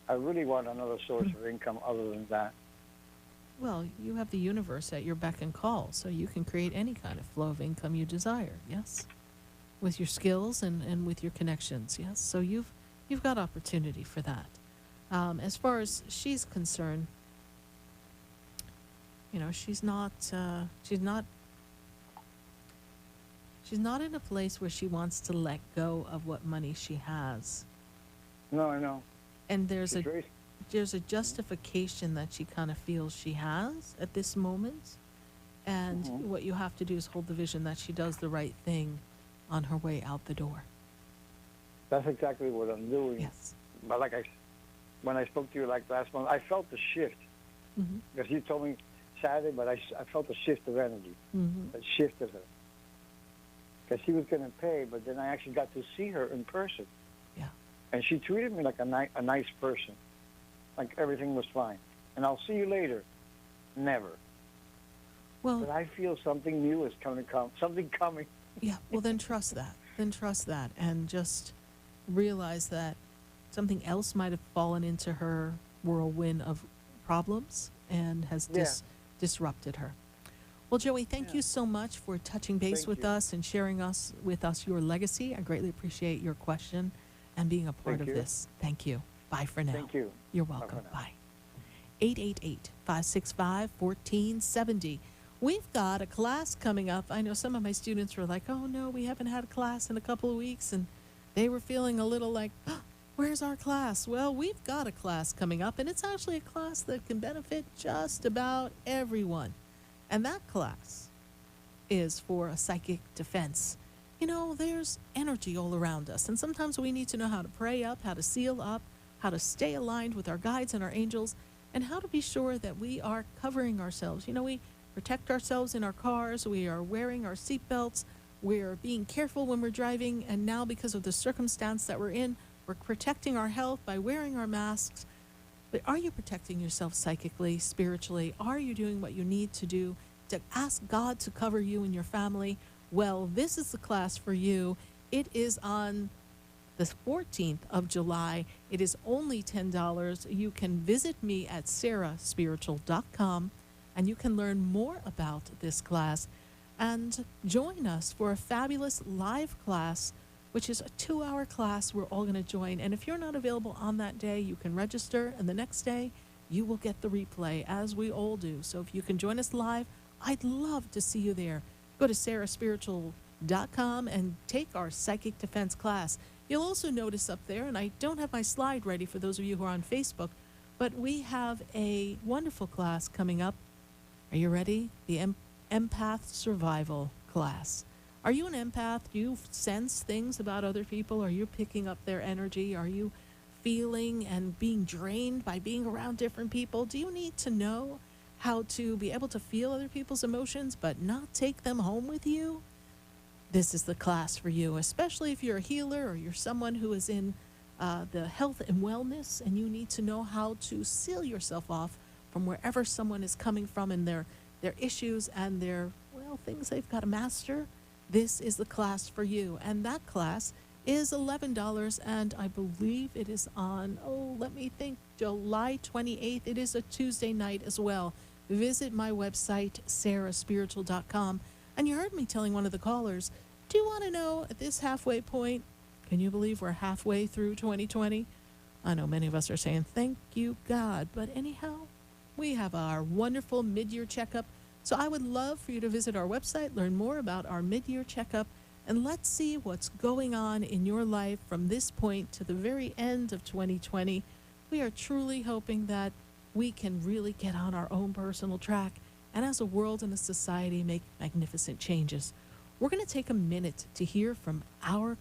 I really want another source of income other than that. Well, you have the universe at your beck and call, so you can create any kind of flow of income you desire, yes? With your skills and with your connections, yes? So you've got opportunity for that. As far as she's concerned, you know, she's not in a place where she wants to let go of what money she has. No, I know. And there's a justification that she kind of feels she has at this moment. And what you have to do is hold the vision that she does the right thing on her way out the door. That's exactly what I'm doing. Yes. But when I spoke to you like last month, I felt the shift. Because you told me Saturday, but I felt a shift of energy. That shifted her. Because she was going to pay, but then I actually got to see her in person. Yeah. And she treated me like a nice person. Like everything was fine. And I'll see you later. Never. Well, but I feel something new is something coming. Yeah, well then trust that. And just realize that something else might have fallen into her whirlwind of problems and has disrupted her. Well, Joey, thank you so much for touching base with us and sharing with us your legacy. I greatly appreciate your question and being a part of this. Thank you. Bye for now. Thank you. You're welcome. Bye. 888-565-1470. We've got a class coming up. I know some of my students were like, oh, no, we haven't had a class in a couple of weeks. And they were feeling a little like, oh, where's our class? Well, we've got a class coming up, and it's actually a class that can benefit just about everyone. And that class is for a psychic defense. there's energy all around us. And sometimes we need to know how to pray up, how to seal up, how to stay aligned with our guides and our angels, and how to be sure that we are covering ourselves. We protect ourselves in our cars. We are wearing our seatbelts. We're being careful when we're driving. And now, because of the circumstance that we're in, we're protecting our health by wearing our masks. But are you protecting yourself psychically, spiritually? Are you doing what you need to do to ask God to cover you and your family? Well, this is the class for you. It is on the 14th of July. It is only $10. You can visit me at sarahspiritual.com and you can learn more about this class and join us for a fabulous live class, which is a 2-hour class we're all going to join. And if you're not available on that day, you can register, and the next day you will get the replay, as we all do. So if you can join us live, I'd love to see you there. Go to sarahspiritual.com and take our psychic defense class. You'll also notice up there, and I don't have my slide ready for those of you who are on Facebook, but we have a wonderful class coming up. Are you ready? The empath survival class. Are you an empath? Do you sense things about other people? Are you picking up their energy? Are you feeling and being drained by being around different people? Do you need to know how to be able to feel other people's emotions but not take them home with you? This is the class for you, especially if you're a healer or you're someone who is in the health and wellness, and you need to know how to seal yourself off from wherever someone is coming from and their issues and their, things they've got to master. This is the class for you. And that class is $11, and I believe it is on, July 28th. It is a Tuesday night as well. Visit my website, sarahspiritual.com. And you heard me telling one of the callers, do you want to know at this halfway point, can you believe we're halfway through 2020? I know many of us are saying, thank you, God. But anyhow, we have our wonderful mid-year checkup. So I would love for you to visit our website, learn more about our mid-year checkup, and let's see what's going on in your life from this point to the very end of 2020. We are truly hoping that we can really get on our own personal track and as a world and a society make magnificent changes. We're going to take a minute to hear from our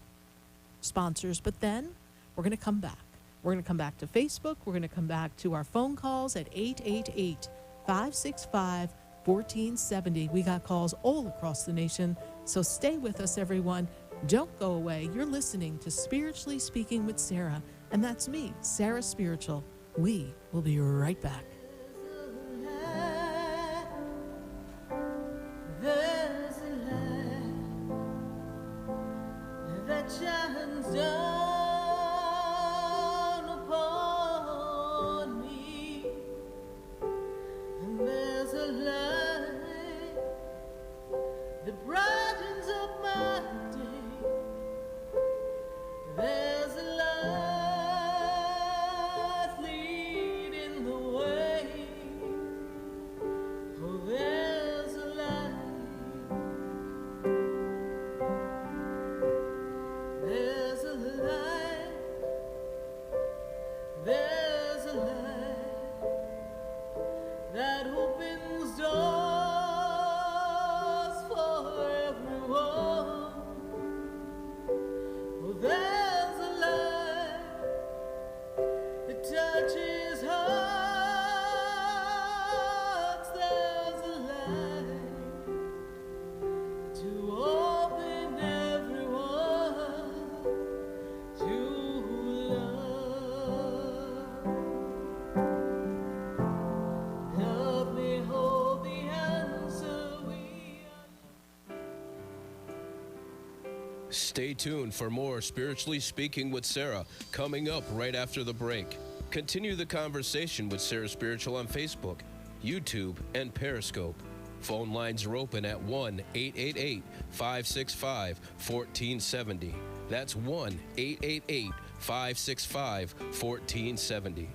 sponsors, but then we're going to come back. We're going to come back to Facebook. We're going to come back to our phone calls at 888-565-1470. We got calls all across the nation, so stay with us, everyone. Don't go away. You're listening to Spiritually Speaking with Sarah, and that's me, Sarah Spiritual. We will be right back. There's a light that shines down upon me, and there's a light that brightens up my day. There's a light leading the way. Oh, there's a light. There's a light. There's a light that opens doors for everyone. Oh, there's a light that touches hearts. There's a light to open everyone to love. Help me hold the answer we are. Stay tuned for more Spiritually Speaking with Sarah coming up right after the break. Continue the conversation with Sarah Spiritual on Facebook, YouTube, and Periscope. Phone lines are open at 1-888-565-1470. That's 1-888-565-1470.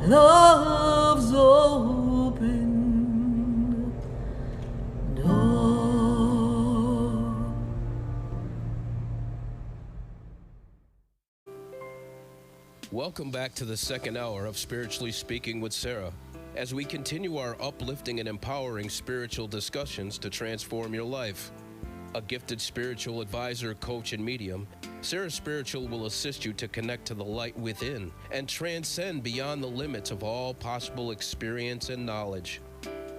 love's open door. Welcome back to the second hour of Spiritually Speaking with Sarah, as we continue our uplifting and empowering spiritual discussions to transform your life. A gifted spiritual advisor, coach, and medium, Sarah Spiritual will assist you to connect to the light within and transcend beyond the limits of all possible experience and knowledge.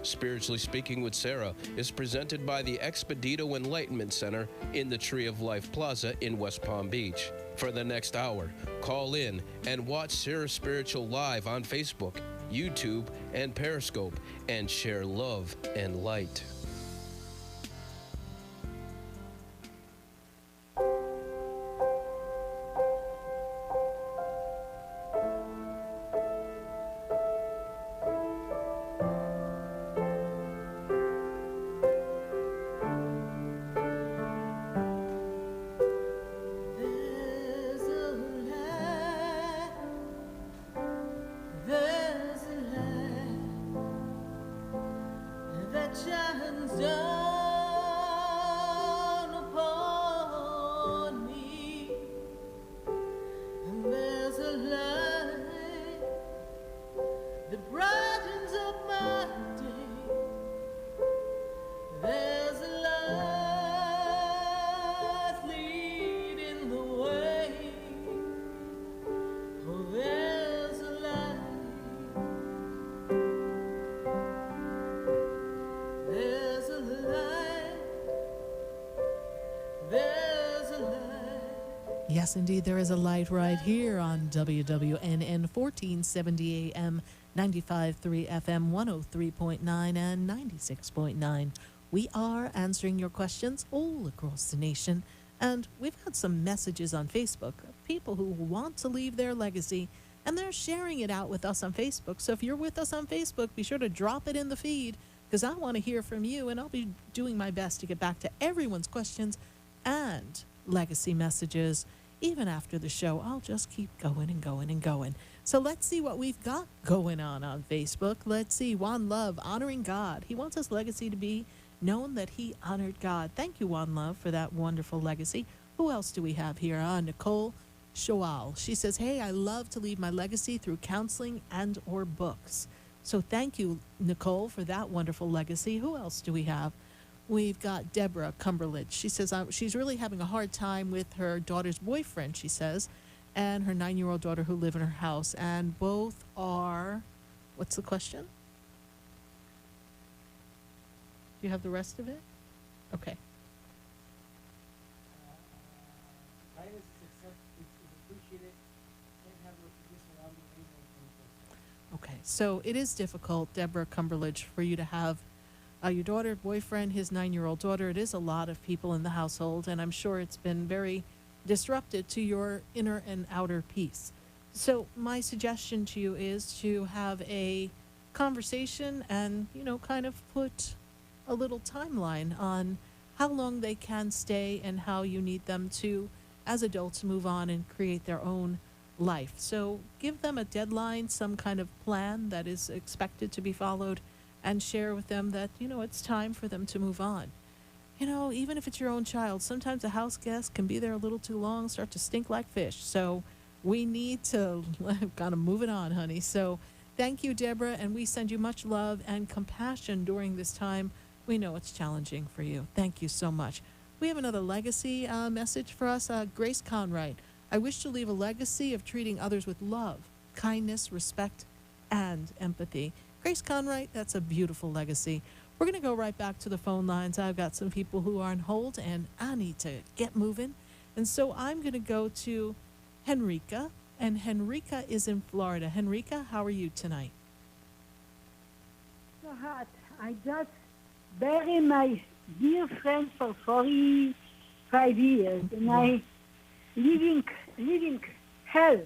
Spiritually Speaking with Sarah is presented by the Expedito Enlightenment Center in the Tree of Life Plaza in West Palm Beach. For the next hour, call in and watch Sarah Spiritual live on Facebook, YouTube, and Periscope, and share love and light. There's a light that shines down upon me, and there's a light that brightens up my day. There's a light leading the way. Oh, there's a light. There's a light. There's a light. Yes, indeed, there is a light right here on WWNN 1470 AM, 95.3 FM, 103.9 and 96.9. We are answering your questions all across the nation, and we've had some messages on Facebook of people who want to leave their legacy, and they're sharing it out with us on Facebook. So if you're with us on Facebook, be sure to drop it in the feed, because I want to hear from you, and I'll be doing my best to get back to everyone's questions and legacy messages. Even after the show, I'll just keep going and going and going. So let's see what we've got going on Facebook. Let's see. One Love, honoring God. He wants his legacy to be known that he honored God. Thank you, One Love, for that wonderful legacy. Who else do we have here? Nicole Shoal. She says, hey, I love to leave my legacy through counseling and or books. So thank you, Nicole, for that wonderful legacy. Who else do we have? We've got Deborah Cumberledge. She says she's really having a hard time with her daughter's boyfriend, she says, and her 9-year-old daughter who live in her house. And both are, what's the question? Do you have the rest of it? Okay. Okay, so it is difficult, Deborah Cumberledge, for you to have your daughter, boyfriend, his 9-year-old daughter. It is a lot of people in the household, and I'm sure it's been very disrupted to your inner and outer peace. So my suggestion to you is to have a conversation and, kind of put a little timeline on how long they can stay and how you need them to, as adults, move on and create their own life. So give them a deadline, some kind of plan that is expected to be followed, and share with them that, it's time for them to move on. Even if it's your own child, sometimes a house guest can be there a little too long, start to stink like fish. So we need to kind of move it on, honey. So thank you, Deborah, and we send you much love and compassion during this time. We know it's challenging for you. Thank you so much. We have another legacy message for us. Grace Conwright. I wish to leave a legacy of treating others with love, kindness, respect, and empathy. Grace Conwright, that's a beautiful legacy. We're going to go right back to the phone lines. I've got some people who are on hold, and I need to get moving. And so I'm going to go to Henrika, and Henrika is in Florida. Henrika, how are you tonight? So hot. I just buried my dear friend for 45 years, and I living hell.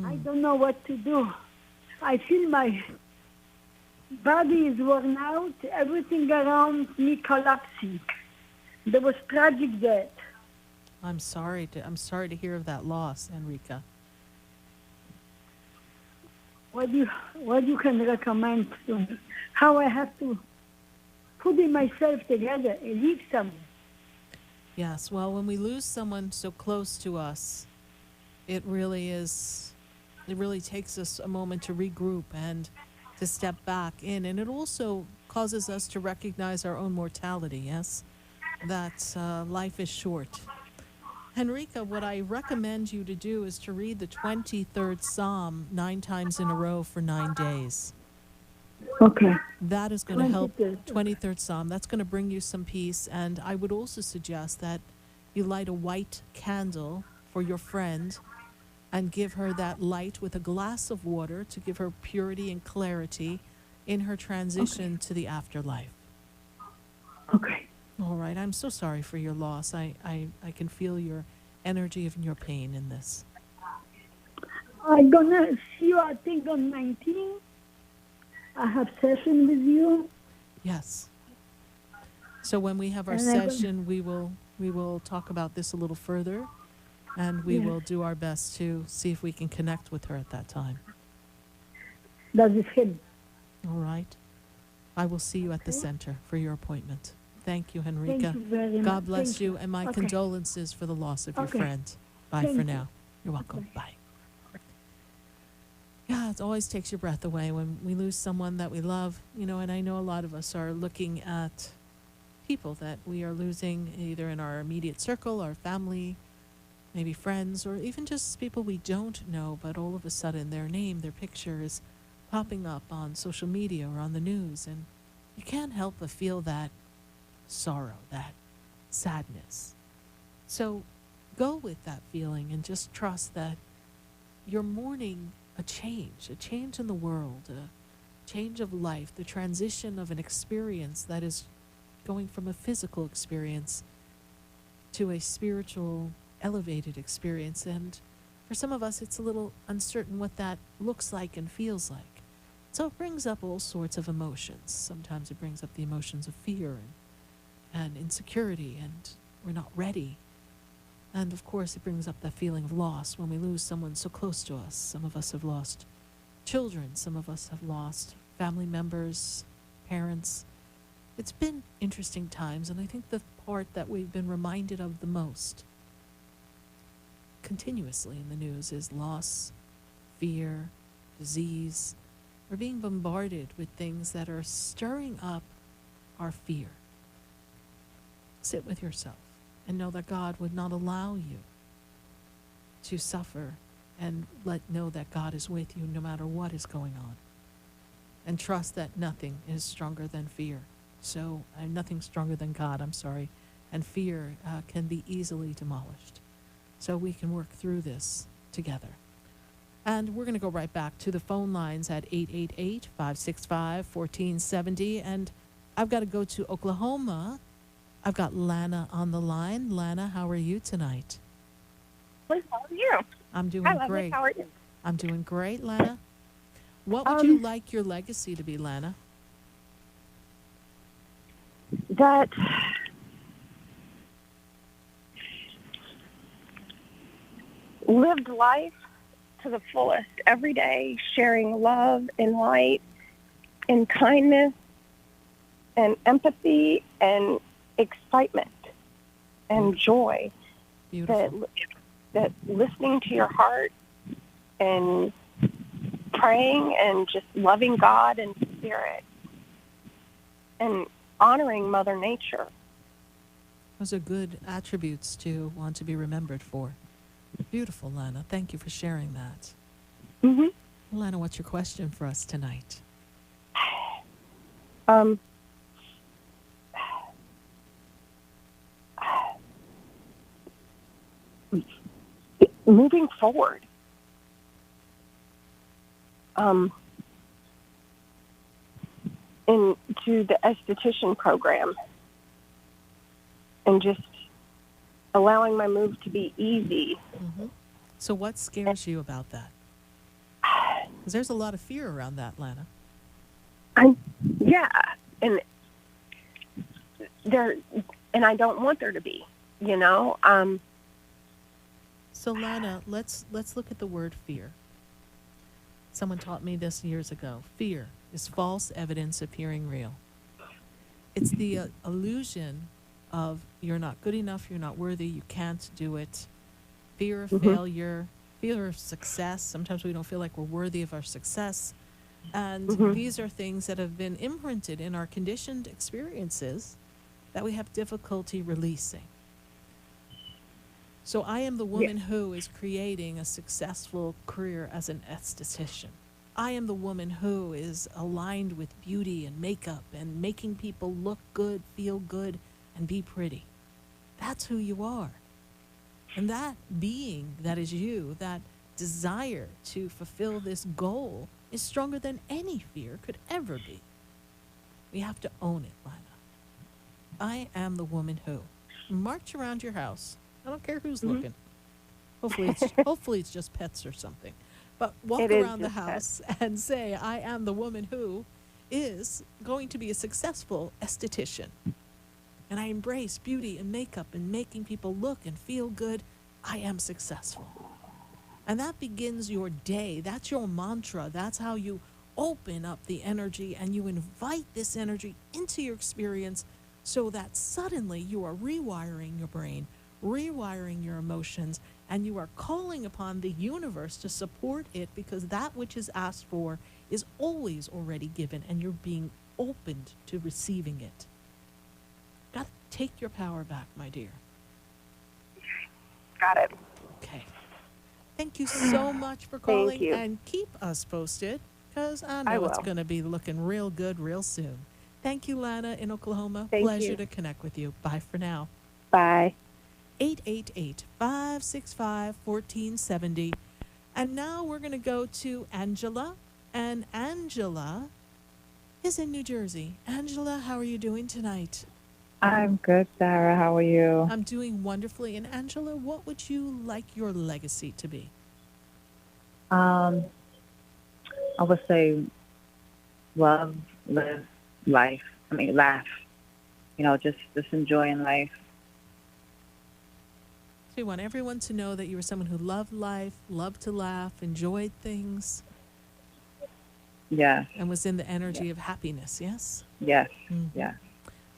I don't know what to do. I feel my body is worn out, everything around me collapsing. There was tragic death. I'm sorry to hear of that loss, Enrica. what you can recommend to me? How I have to putting myself together and leave someone. Yes, well, when we lose someone so close to us, it really takes us a moment to regroup and to step back in. And it also causes us to recognize our own mortality, yes? That life is short. Henrika, what I recommend you to do is to read the 23rd Psalm 9 times in a row for 9 days. Okay. That is going to help. 23rd. 23rd Psalm. That's going to bring you some peace. And I would also suggest that you light a white candle for your friend and give her that light with a glass of water to give her purity and clarity in her transition to the afterlife. Okay. All right. I'm so sorry for your loss. I can feel your energy and your pain in this. I'm gonna see you, I think, on 19. I have session with you. Yes. So when we have our And I'm session, we will talk about this a little further, and we will do our best to see if we can connect with her at that time. That is him. All right. I will see you at the center for your appointment. Thank you, Henrika. Thank you very much. God bless Thank you, and my Okay. condolences for the loss of your Okay. friend. Bye Thank for you. now. You're welcome. Okay. Bye. Yeah, it always takes your breath away when we lose someone that we love, and I know a lot of us are looking at people that we are losing either in our immediate circle, our family, maybe friends, or even just people we don't know, but all of a sudden their name, their picture is popping up on social media or on the news, and you can't help but feel that sorrow, that sadness. So go with that feeling and just trust that you're mourning a change in the world, a change of life, the transition of an experience that is going from a physical experience to a spiritual, elevated experience. And for some of us, it's a little uncertain what that looks like and feels like. So it brings up all sorts of emotions. Sometimes it brings up the emotions of fear and insecurity, and we're not ready. And of course, it brings up that feeling of loss when we lose someone so close to us. Some of us have lost children. Some of us have lost family members, parents. It's been interesting times, and I think the part that we've been reminded of the most continuously in the news is loss, fear, disease. We're being bombarded with things that are stirring up our fear. Sit with yourself and know that God would not allow you to suffer, and know that God is with you no matter what is going on. And trust that nothing is stronger than fear. So, nothing stronger than God, I'm sorry. And fear can be easily demolished. So we can work through this together. And we're going to go right back to the phone lines at 888-565-1470. And I've got to go to Oklahoma. I've got Lana on the line. Lana, how are you tonight? How are you? I'm doing Hi, Leslie. great. How are you? I'm doing great, Lana. What would you like your legacy to be, Lana? That lived life to the fullest every day, sharing love and light and kindness and empathy and excitement and joy. Beautiful. That listening to your heart and praying and just loving God and spirit and honoring Mother Nature. Those are good attributes to want to be remembered for. Beautiful, Lana. Thank you for sharing that. Mm-hmm. Lana, what's your question for us tonight? Moving forward, into the esthetician program and just allowing my move to be easy. Mm-hmm. So what scares you about that? Because there's a lot of fear around that, Lana. Yeah, and I don't want there to be, So Lana, let's look at the word fear. Someone taught me this years ago. Fear is false evidence appearing real. It's the illusion of you're not good enough, you're not worthy, you can't do it. Fear of failure, fear of success. Sometimes we don't feel like we're worthy of our success. And these are things that have been imprinted in our conditioned experiences that we have difficulty releasing. So I am the woman who is creating a successful career as an esthetician. I am the woman who is aligned with beauty and makeup and making people look good, feel good, and be pretty. That's who you are. And that being that is you, that desire to fulfill this goal, is stronger than any fear could ever be. We have to own it, Lana. I am the woman who. March around your house. I don't care who's looking. Hopefully it's just pets or something. But walk around the house and say, I am the woman who is going to be a successful esthetician. And I embrace beauty and makeup and making people look and feel good. I am successful. And that begins your day. That's your mantra. That's how you open up the energy and you invite this energy into your experience so that suddenly you are rewiring your brain, rewiring your emotions, and you are calling upon the universe to support it, because that which is asked for is always already given and you're being opened to receiving it. Got to take your power back, my dear. Got it. Okay. Thank you so much for calling, and keep us posted, because I know it's going to be looking real good real soon. Thank you, Lana in Oklahoma. Pleasure to connect with you. Bye for now. Bye. 888-565-1470. And now we're going to go to Angela. And Angela is in New Jersey. Angela, how are you doing tonight? I'm good, Sarah. How are you? I'm doing wonderfully. And Angela, what would you like your legacy to be? I would say love, live, life. Laugh. Just enjoying life. So you want everyone to know that you were someone who loved life, loved to laugh, enjoyed things. Yes. And was in the energy of happiness, yes? Yes, yes.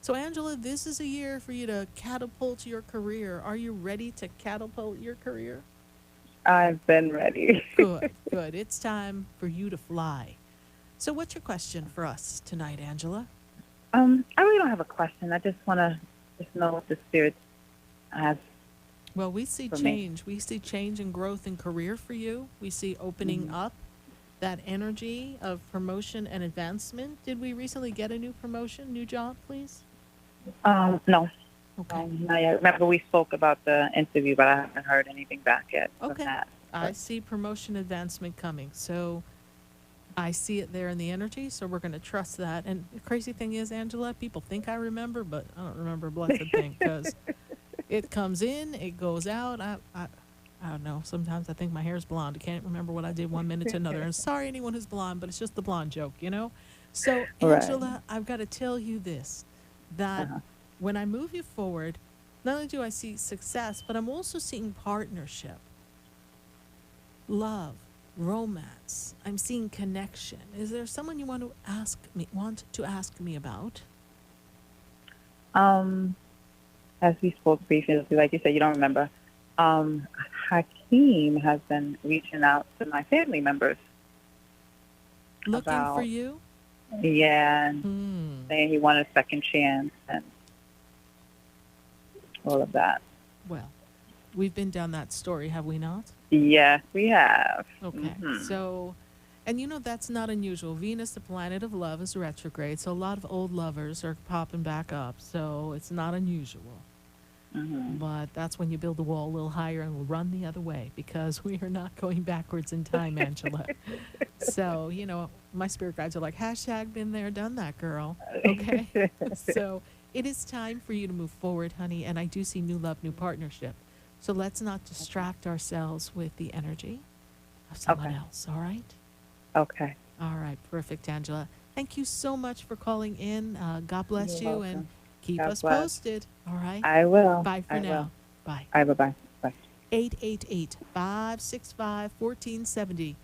So, Angela, this is a year for you to catapult your career. Are you ready to catapult your career? I've been ready. Good, good. It's time for you to fly. So what's your question for us tonight, Angela? I really don't have a question. I just want to know what the Spirit has. Well, we see change. We see change and growth in career for you. We see opening up that energy of promotion and advancement. Did we recently get a new promotion, new job, please? No. Okay. I remember we spoke about the interview, but I haven't heard anything back yet. Okay. I see promotion advancement coming. So I see it there in the energy, so we're going to trust that. And the crazy thing is, Angela, people think I remember, but I don't remember a blessed thing, because it comes in, it goes out. I don't know. Sometimes I think my hair's blonde. I can't remember what I did 1 minute to another. And sorry, anyone who's blonde, but it's just the blonde joke, So, Angela, I've got to tell you this, that when I move you forward, not only do I see success, but I'm also seeing partnership, love, romance. I'm seeing connection. Is there someone you want to ask me about? As we spoke briefly, like you said, you don't remember. Hakeem has been reaching out to my family members. Looking for you? Yeah, and saying he wanted a second chance and all of that. Well, we've been down that story, have we not? Yes, we have. Okay, so, and that's not unusual. Venus, the planet of love, is retrograde, so a lot of old lovers are popping back up, so it's not unusual. But that's when you build the wall a little higher and we'll run the other way, because we are not going backwards in time, Angela. So, my spirit guides are like, hashtag been there, done that, girl. Okay? So it is time for you to move forward, honey, and I do see new love, new partnership. So let's not distract ourselves with the energy of someone else, all right? Okay. All right, perfect, Angela. Thank you so much for calling in. God bless you, and keep us posted, all right? I will. Bye for now. Bye. Bye-bye. Bye. 888-565-1470.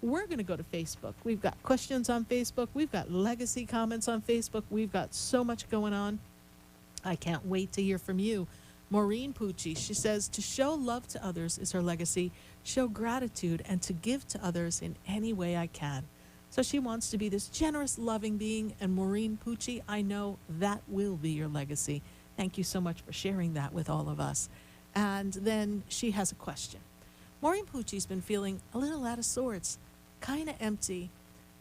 we're going to go to Facebook. We've got questions on Facebook. We've got legacy comments on Facebook. We've got so much going on. I can't wait to hear from you. Maureen Pucci, she says, to show love to others is her legacy, show gratitude, and to give to others in any way I can. So she wants to be this generous, loving being, and Maureen Pucci, I know that will be your legacy. Thank you so much for sharing that with all of us. And then she has a question. Maureen Pucci's been feeling a little out of sorts, kind of empty,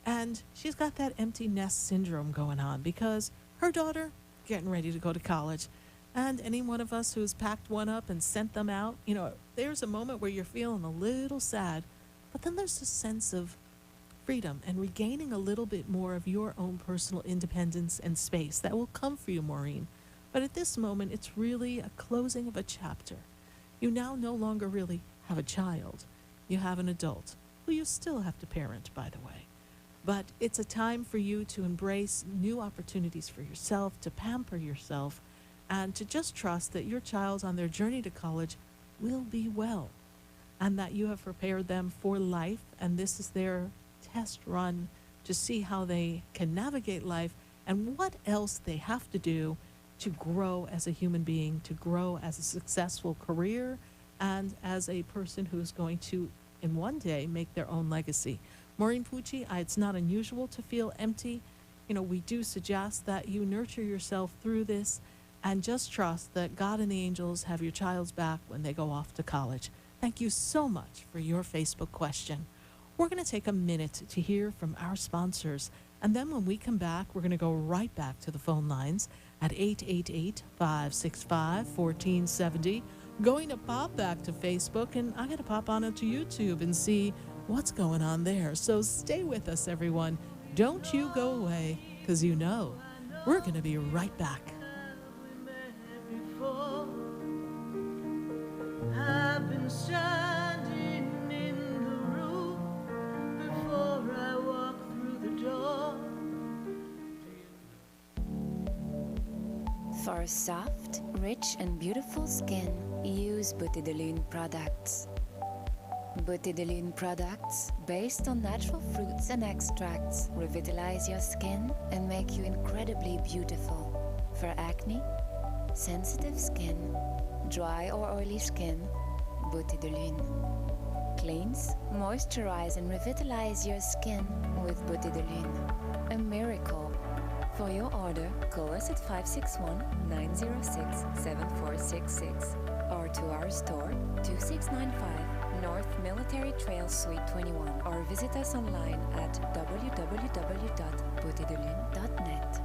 and she's got that empty nest syndrome going on because her daughter getting ready to go to college. And any one of us who's packed one up and sent them out, you know, there's a moment where you're feeling a little sad, but then there's a sense of freedom and regaining a little bit more of your own personal independence and space that will come for you, Maureen. But at this moment, it's really a closing of a chapter. You now no longer really have a child. You have an adult who you still have to parent, by the way. But it's a time for you to embrace new opportunities for yourself, to pamper yourself, and to just trust that your child on their journey to college will be well, and that you have prepared them for life, and this is their test run to see how they can navigate life and what else they have to do to grow as a human being, to grow as a successful career, and as a person who's going to, in one day, make their own legacy. Maureen Pucci, it's not unusual to feel empty. You know, we do suggest that you nurture yourself through this and just trust that God and the angels have your child's back when they go off to college. Thank you so much for your Facebook question. We're going to take a minute to hear from our sponsors, and then when we come back, we're going to go right back to the phone lines at 888-565-1470. Going to pop back to Facebook, and I'm going to pop on to YouTube and see what's going on there. So stay with us, everyone. Don't you go away, because you know we're going to be right back. I've been standing in the room before I walk through the door. For a soft, rich, and beautiful skin, use Beauté de Lune products. Beauté de Lune products, based on natural fruits and extracts, revitalize your skin and make you incredibly beautiful. For acne, sensitive skin, dry or oily skin, Beauté de Lune. Cleanse, moisturize, and revitalize your skin with Beauté de Lune. A miracle. For your order, call us at 561-906-7466 or to our store, 2695 North Military Trail Suite 21, or visit us online at www.beautédelune.net.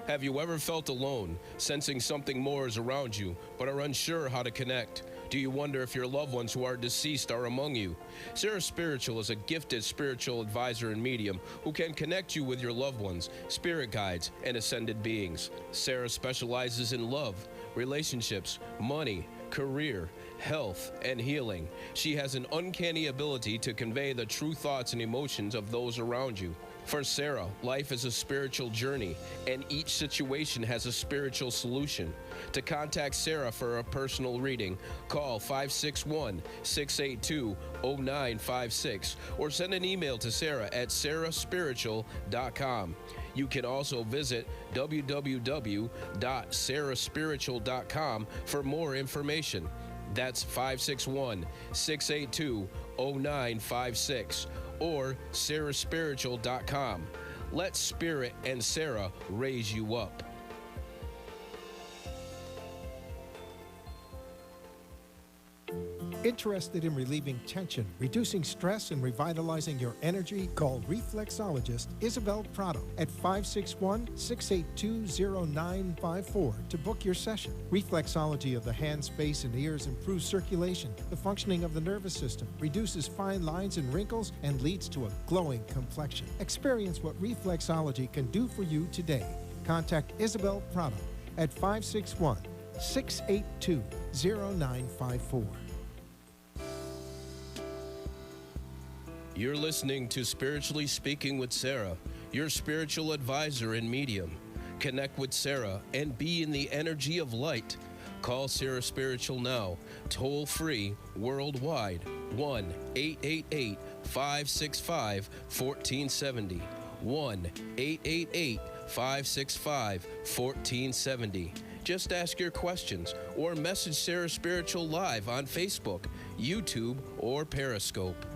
Have you ever felt alone, sensing something more is around you, but are unsure how to connect? Do you wonder if your loved ones who are deceased are among you? Sarah Spiritual is a gifted spiritual advisor and medium who can connect you with your loved ones, spirit guides, and ascended beings. Sarah specializes in love, relationships, money, career, health, and healing. She has an uncanny ability to convey the true thoughts and emotions of those around you. For Sarah, life is a spiritual journey, and each situation has a spiritual solution. To contact Sarah for a personal reading, call 561-682-0956 or send an email to Sarah at sarahspiritual.com. You can also visit www.sarahspiritual.com for more information. That's 561-682-0956 or sarahspiritual.com. Let Spirit and Sarah raise you up. Interested in relieving tension, reducing stress, and revitalizing your energy? Call reflexologist Isabel Prado at 561-682-0954 to book your session. Reflexology of the hands, face, and ears improves circulation, the functioning of the nervous system, reduces fine lines and wrinkles, and leads to a glowing complexion. Experience what reflexology can do for you today. Contact Isabel Prado at 561-682-0954. You're listening to Spiritually Speaking with Sarah, your spiritual advisor and medium. Connect with Sarah and be in the energy of light. Call Sarah Spiritual now, toll free, worldwide, 1 888 565 1470. 1 888 565 1470. Just ask your questions or message Sarah Spiritual live on Facebook, YouTube, or Periscope.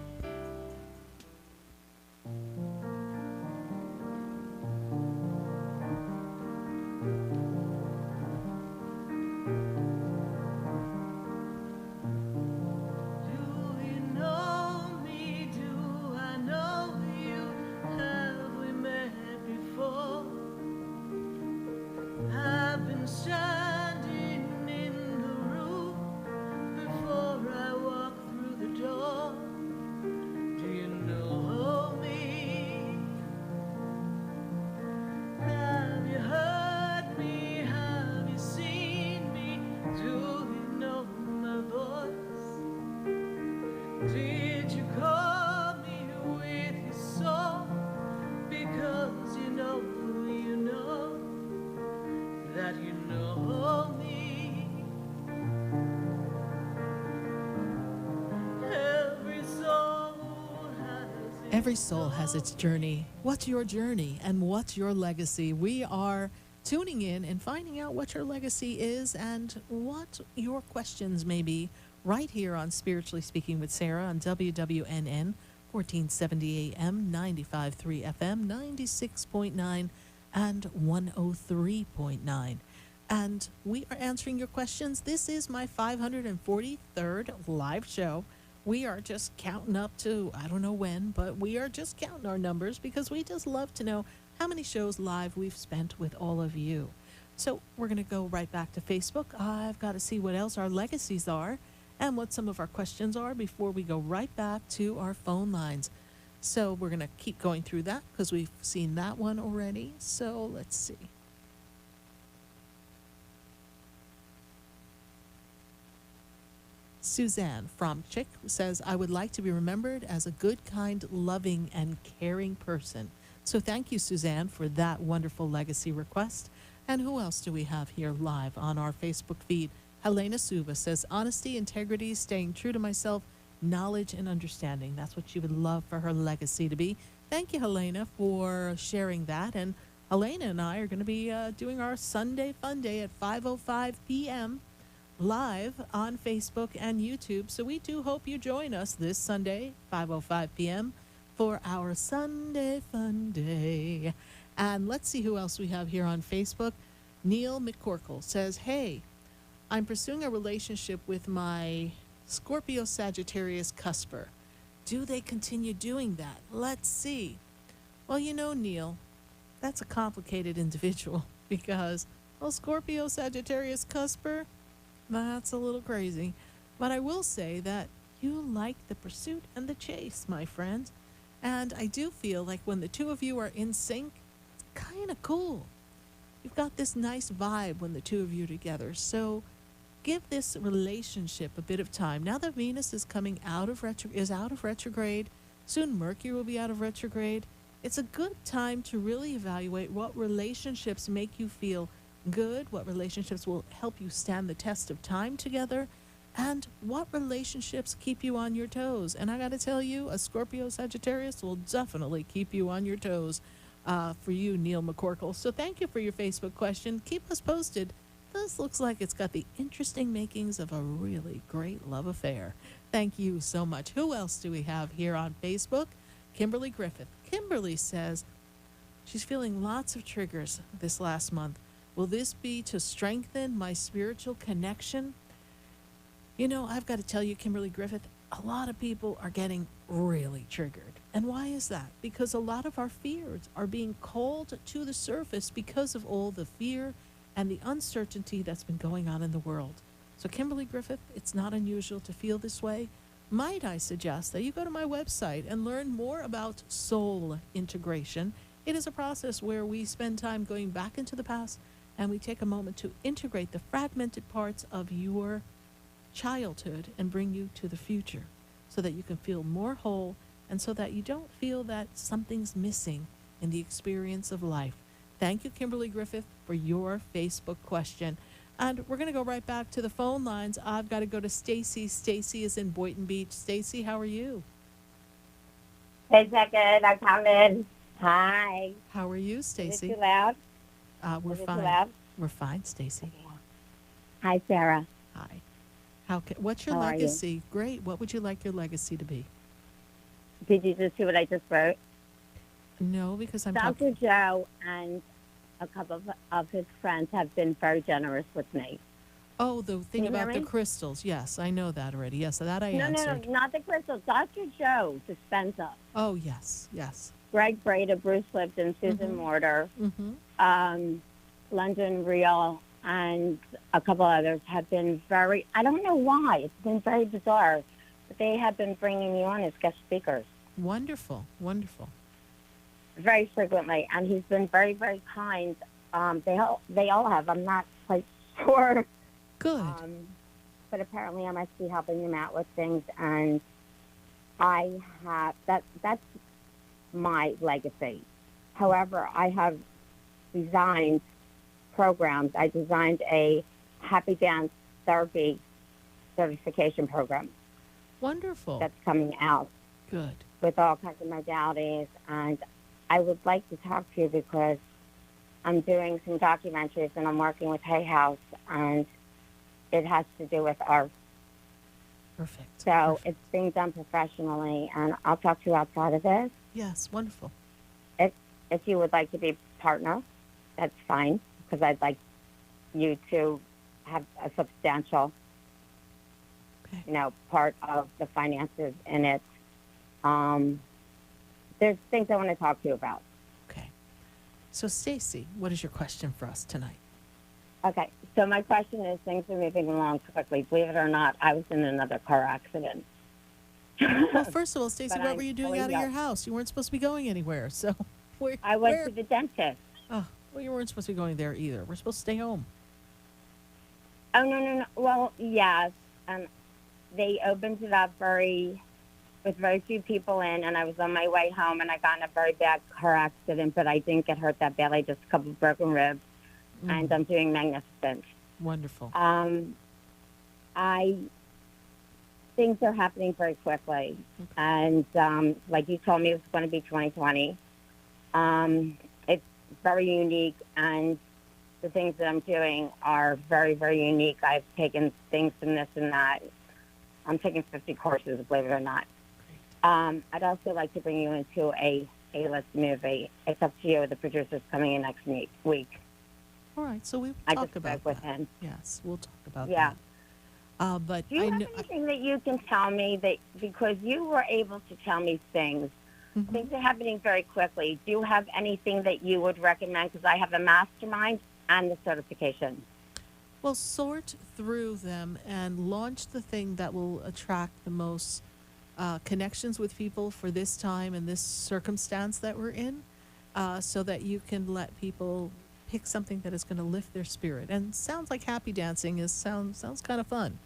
Did you call me with your soul? Because you know that you know me. Every soul has its journey. What's your journey and what's your legacy? We are tuning in and finding out what your legacy is and what your questions may be right here on Spiritually Speaking with Sarah on WWNN 1470 AM, 95.3 FM, 96.9 and 103.9. And we are answering your questions. This is my 543rd live show. We are just counting up to, I don't know when, but we are just counting our numbers because we just love to know how many shows live we've spent with all of you. So we're going to go right back to Facebook. I've got to see what else our legacies are and what some of our questions are before we go right back to our phone lines. So we're going to keep going through that because we've seen that one already. So let's see. Suzanne from Chick says, I would like to be remembered as a good, kind, loving, and caring person. So thank you, Suzanne, for that wonderful legacy request. And who else do we have here live on our Facebook feed? Helena Suva says, honesty, integrity, staying true to myself, knowledge, and understanding. That's what she would love for her legacy to be. Thank you, Helena, for sharing that. And Helena and I are going to be doing our Sunday Fun Day at 5:05 p.m. live on Facebook and YouTube. So we do hope you join us this Sunday, 5:05 p.m. for our Sunday Fun Day. And let's see who else we have here on Facebook. Neil McCorkle says, hey, I'm pursuing a relationship with my Scorpio Sagittarius cusper. Do they continue doing that? Let's see. Well, you know, Neil, that's a complicated individual because, well, Scorpio Sagittarius cusper, that's a little crazy. But I will say that you like the pursuit and the chase, my friend. And I do feel like when the two of you are in sync, it's kind of cool. You've got this nice vibe when the two of you are together. So give this relationship a bit of time. Now that Venus is coming out of retrograde, soon Mercury will be out of retrograde. It's a good time to really evaluate what relationships make you feel good, what relationships will help you stand the test of time together, and what relationships keep you on your toes. And I got to tell you, a Scorpio Sagittarius will definitely keep you on your toes for you, Neil McCorkle. So thank you for your Facebook question. Keep us posted. This looks like it's got the interesting makings of a really great love affair. Thank you so much. Who else do we have here on Facebook? Kimberly Griffin. Kimberly says she's feeling lots of triggers this last month. Will this be to strengthen my spiritual connection? You know, I've got to tell you, Kimberly Griffith, a lot of people are getting really triggered. And why is that? Because a lot of our fears are being called to the surface because of all the fear and the uncertainty that's been going on in the world. So, Kimberly Griffith, it's not unusual to feel this way. Might I suggest that you go to my website and learn more about soul integration? It is a process where we spend time going back into the past and we take a moment to integrate the fragmented parts of your childhood and bring you to the future so that you can feel more whole and so that you don't feel that something's missing in the experience of life. Thank you, Kimberly Griffith, for your Facebook question. And we're going to go right back to the phone lines. I've got to go to Stacy. Stacy is in Boynton Beach. Stacy, how are you? Hey, second, I'm coming. Hi. How are you, Is Stacy? it too loud? We're Is it fine. too loud? We're fine, Stacy. Hi, Sarah. Hi. What's your How are you? legacy? Great. What would you like your legacy to be? Did you just see what I just wrote? No, because I'm Dr. Joe and a couple of his friends have been very generous with me. Oh, the thing Can you hear about the me? crystals. Yes, I know that already. Yes, that I No, answered. not the crystal. Dr. Joe Dispenza. Oh, yes, yes. Greg Breda, Bruce Lipton, Susan Mortar, London Real, and a couple others have been very, I don't know why, it's been very bizarre, but they have been bringing me on as guest speakers. Wonderful, wonderful. Very frequently, and he's been very, very kind. They all have. I'm not quite sure. Good. But apparently I must be helping them out with things, and I have, that's my legacy. However, I have designed programs. I designed a happy dance therapy certification program. Wonderful. That's coming out. Good. With all kinds of modalities, and I would like to talk to you because I'm doing some documentaries and I'm working with Hay House, and it has to do with art. Perfect. So it's being done professionally, and I'll talk to you outside of this. Yes, wonderful. If you would like to be a partner, that's fine, because I'd like you to have a substantial, part of the finances in it. There's things I want to talk to you about. Okay. So, Stacy, what is your question for us tonight? Okay. So my question is, things are moving along quickly. Believe it or not, I was in another car accident. Well, first of all, Stacy, But what I'm were you doing fully out of your healed. house? You weren't supposed to be going anywhere. So, I went to the dentist. Oh, well, you weren't supposed to be going there either. We're supposed to stay home. Oh, no. Well, yes. They opened it up with very few people in, and I was on my way home, and I got in a very bad car accident, but I didn't get hurt that badly, just a couple of broken ribs, and I'm doing magnificent. Wonderful. Things are happening very quickly, and like you told me, it was going to be 2020. It's very unique, and the things that I'm doing are very, very unique. I've taken things from this and that. I'm taking 50 courses, believe it or not. I'd also like to bring you into a A-list movie. It's up to you. The producer's coming in next week. All right, so we'll I talk just about spoke with that. him. Yes, we'll talk about Yeah. that. But Do you I have know, anything that you can tell me that, because you were able to tell me things, things are happening very quickly. Do you have anything that you would recommend? Because I have a mastermind and the certification. well, sort through them and launch the thing that will attract the most connections with people for this time and this circumstance that we're in, so that you can let people pick something that is going to lift their spirit. And sounds like happy dancing sounds kind of fun.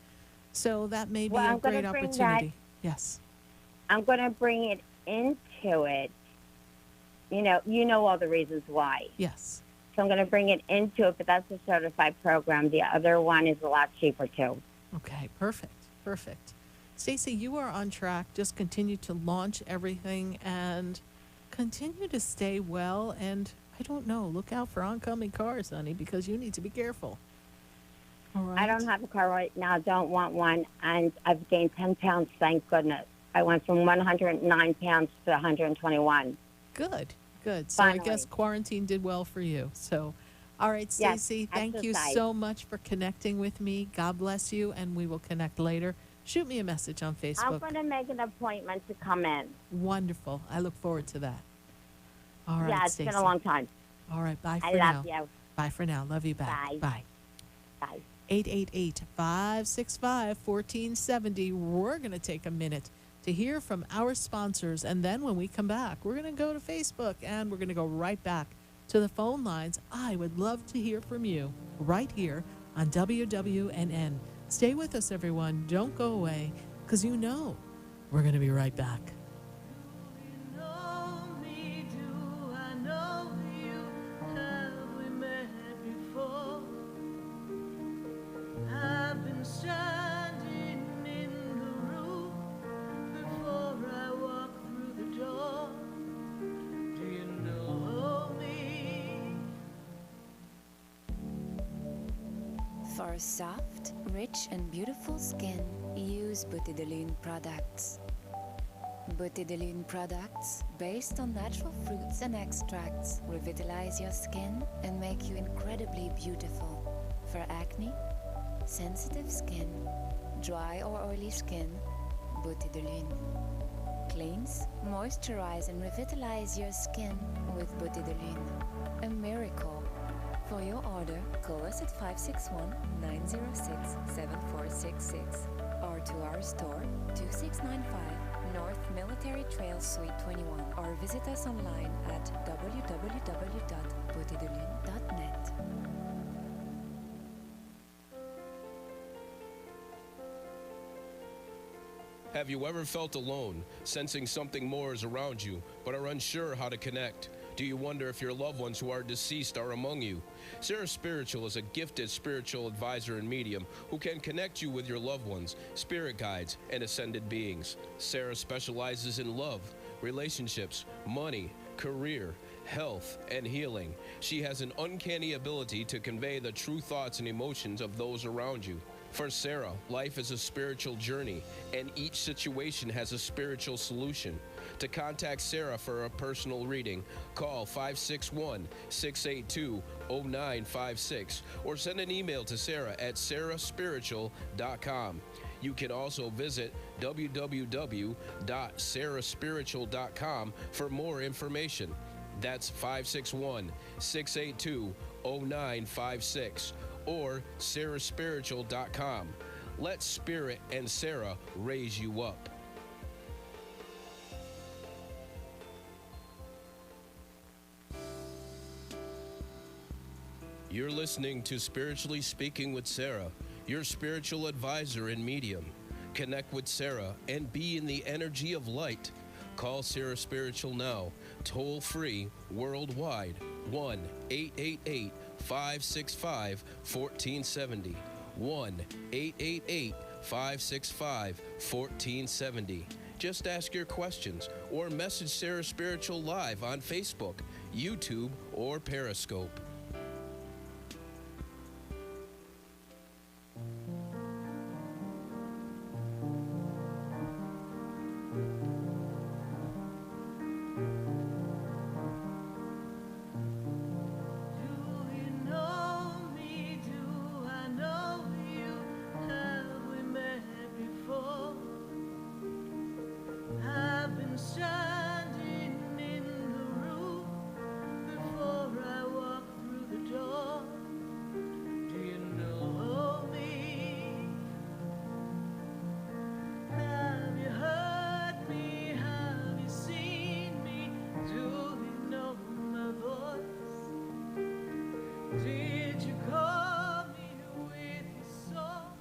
So that may be a great opportunity. Yes. I'm going to bring it into it. You know all the reasons why. Yes. So I'm going to bring it into it, but that's a certified program. The other one is a lot cheaper too. Okay, perfect. Stacy, you are on track. Just continue to launch everything and continue to stay well. And I don't know, look out for oncoming cars, honey, because you need to be careful. All right. I don't have a car right now. Don't want one. And I've gained 10 pounds, thank goodness. I went from 109 pounds to 121. Good. So Finally. I guess quarantine did well for you. So, all right, Yes, Stacy, thank you exercise. so much for connecting with me. God bless you, and we will connect later. Shoot me a message on I'm Facebook. going to make an appointment to come in. Wonderful. I look forward to that. All right, Yeah, it's Stacy. been a long time. All right, bye for I now. love you. Bye for now. Love you back. Bye. Bye. 888-565-1470. We're going to take a minute to hear from our sponsors, and then when we come back, we're going to go to Facebook, and we're going to go right back to the phone lines. I would love to hear from you right here on WWNN. Stay with us, everyone. Don't go away, because we're going to be right back. For soft, rich, and beautiful skin, use Butidolene products. Butidolene products, based on natural fruits and extracts, revitalize your skin and make you incredibly beautiful. For acne, sensitive skin, dry or oily skin, Butidolene. Cleanse, moisturize, and revitalize your skin with Butidolene. A miracle. For your order, call us at 561-906-7466 or to our store, 2695 North Military Trail Suite 21, or visit us online at www.butidolene.net. Have you ever felt alone, sensing something more is around you, but are unsure how to connect? Do you wonder if your loved ones who are deceased are among you? Sarah Spiritual is a gifted spiritual advisor and medium who can connect you with your loved ones, spirit guides, and ascended beings. Sarah specializes in love, relationships, money, career, health, and healing. She has an uncanny ability to convey the true thoughts and emotions of those around you. For Sarah, life is a spiritual journey, and each situation has a spiritual solution. To contact Sarah for a personal reading, call 561-682-0956 or send an email to Sarah at sarahspiritual.com. You can also visit www.sarahspiritual.com for more information. That's 561-682-0956 or sarahspiritual.com. Let Spirit and Sarah raise you up. You're listening to Spiritually Speaking with Sarah, your spiritual advisor and medium. Connect with Sarah and be in the energy of light. Call Sarah Spiritual now, toll free, worldwide, 1-888-565-1470. 1-888-565-1470. Just ask your questions or message Sarah Spiritual live on Facebook, YouTube, or Periscope.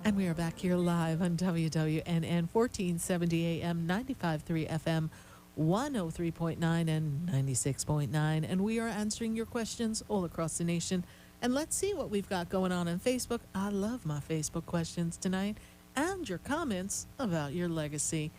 And we are back here live on WWNN 1470 AM, 95.3 FM, 103.9 and 96.9. And we are answering your questions all across the nation. And let's see what we've got going on Facebook. I love my Facebook questions tonight and your comments about your legacy.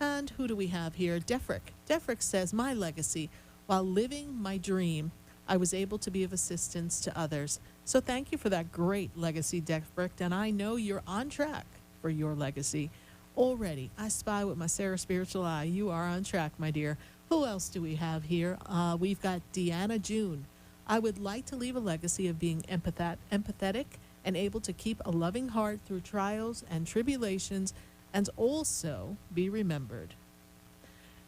And who do we have here? Defrick. Defrick says, my legacy. While living my dream, I was able to be of assistance to others. So thank you for that great legacy, Defrick, and I know you're on track for your legacy. Already, I spy with my Sarah Spiritual eye. You are on track, my dear. Who else do we have here? We've got Deanna June. I would like to leave a legacy of being empathetic and able to keep a loving heart through trials and tribulations and also be remembered.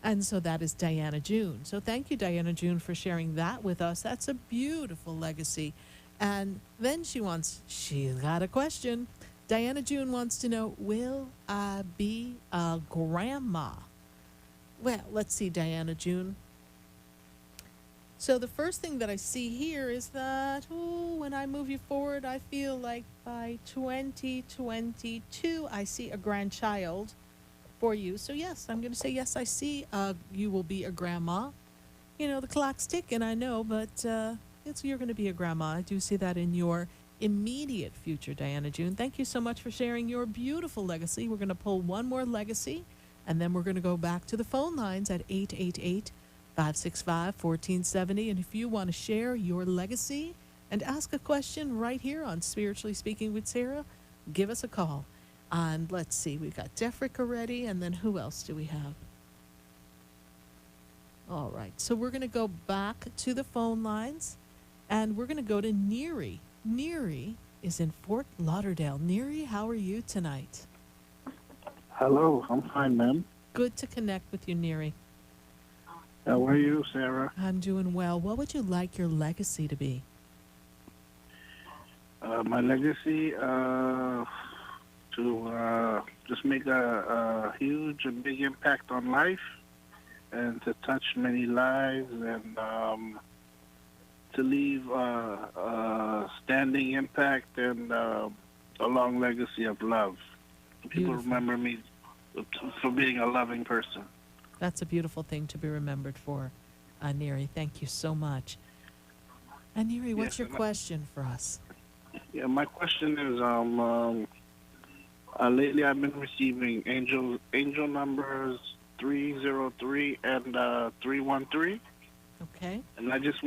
And so that is Diana June. So thank you, Diana June, for sharing that with us. That's a beautiful legacy. And then she's got a question. Diana June wants to know, will I be a grandma? Well, let's see, Diana June. So the first thing that I see here is that, when I move you forward, I feel like by 2022, I see a grandchild for you. So yes, I'm going to say yes, I see you will be a grandma. You know, the clock's ticking, I know, but you're going to be a grandma. I do see that in your immediate future, Diana June. Thank you so much for sharing your beautiful legacy. We're going to pull one more legacy, and then we're going to go back to the phone lines at 888-565-1470. And if you want to share your legacy and ask a question right here on Spiritually Speaking with Sarah, give us a call. And let's see, we've got Defrick already, and then who else do we have? All right, so we're going to go back to the phone lines, and we're going to go to Neary. Neary is in Fort Lauderdale. Neary, how are you tonight? Hello, I'm fine, ma'am. Good to connect with you, Neary. How are you, Sarah? I'm doing well. What would you like your legacy to be? My legacy to just make a huge and big impact on life, and to touch many lives, and to leave a standing impact and a long legacy of love. People remember me for being a loving person. That's a beautiful thing to be remembered for, Neary. Thank you so much. And Neary, what's your question for us? Yeah, my question is, lately I've been receiving angel numbers 303 and 313. Okay. And I just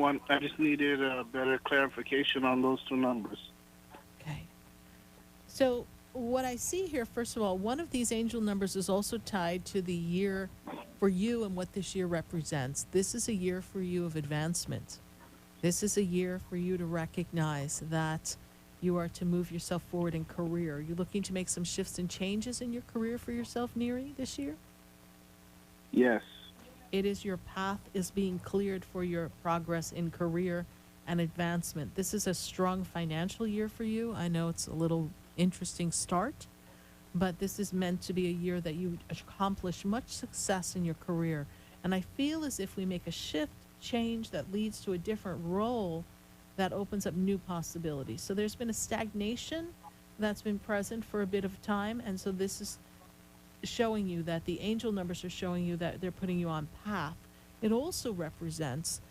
needed a better clarification on those two numbers. Okay. So what I see here, first of all, one of these angel numbers is also tied to the year for you and what this year represents. This is a year for you of advancement. This is a year for you to recognize that you are to move yourself forward in career. You're looking to make some shifts and changes in your career for yourself, Neary, this year? Yes. It is your path is being cleared for your progress in career and advancement. This is a strong financial year for you. I know it's a little interesting start, but this is meant to be a year that you accomplish much success in your career. And I feel as if we make a shift, change that leads to a different role, that opens up new possibilities. So there's been a stagnation that's been present for a bit of time, and so this is showing you that the angel numbers are showing you that they're putting you on path. It also represents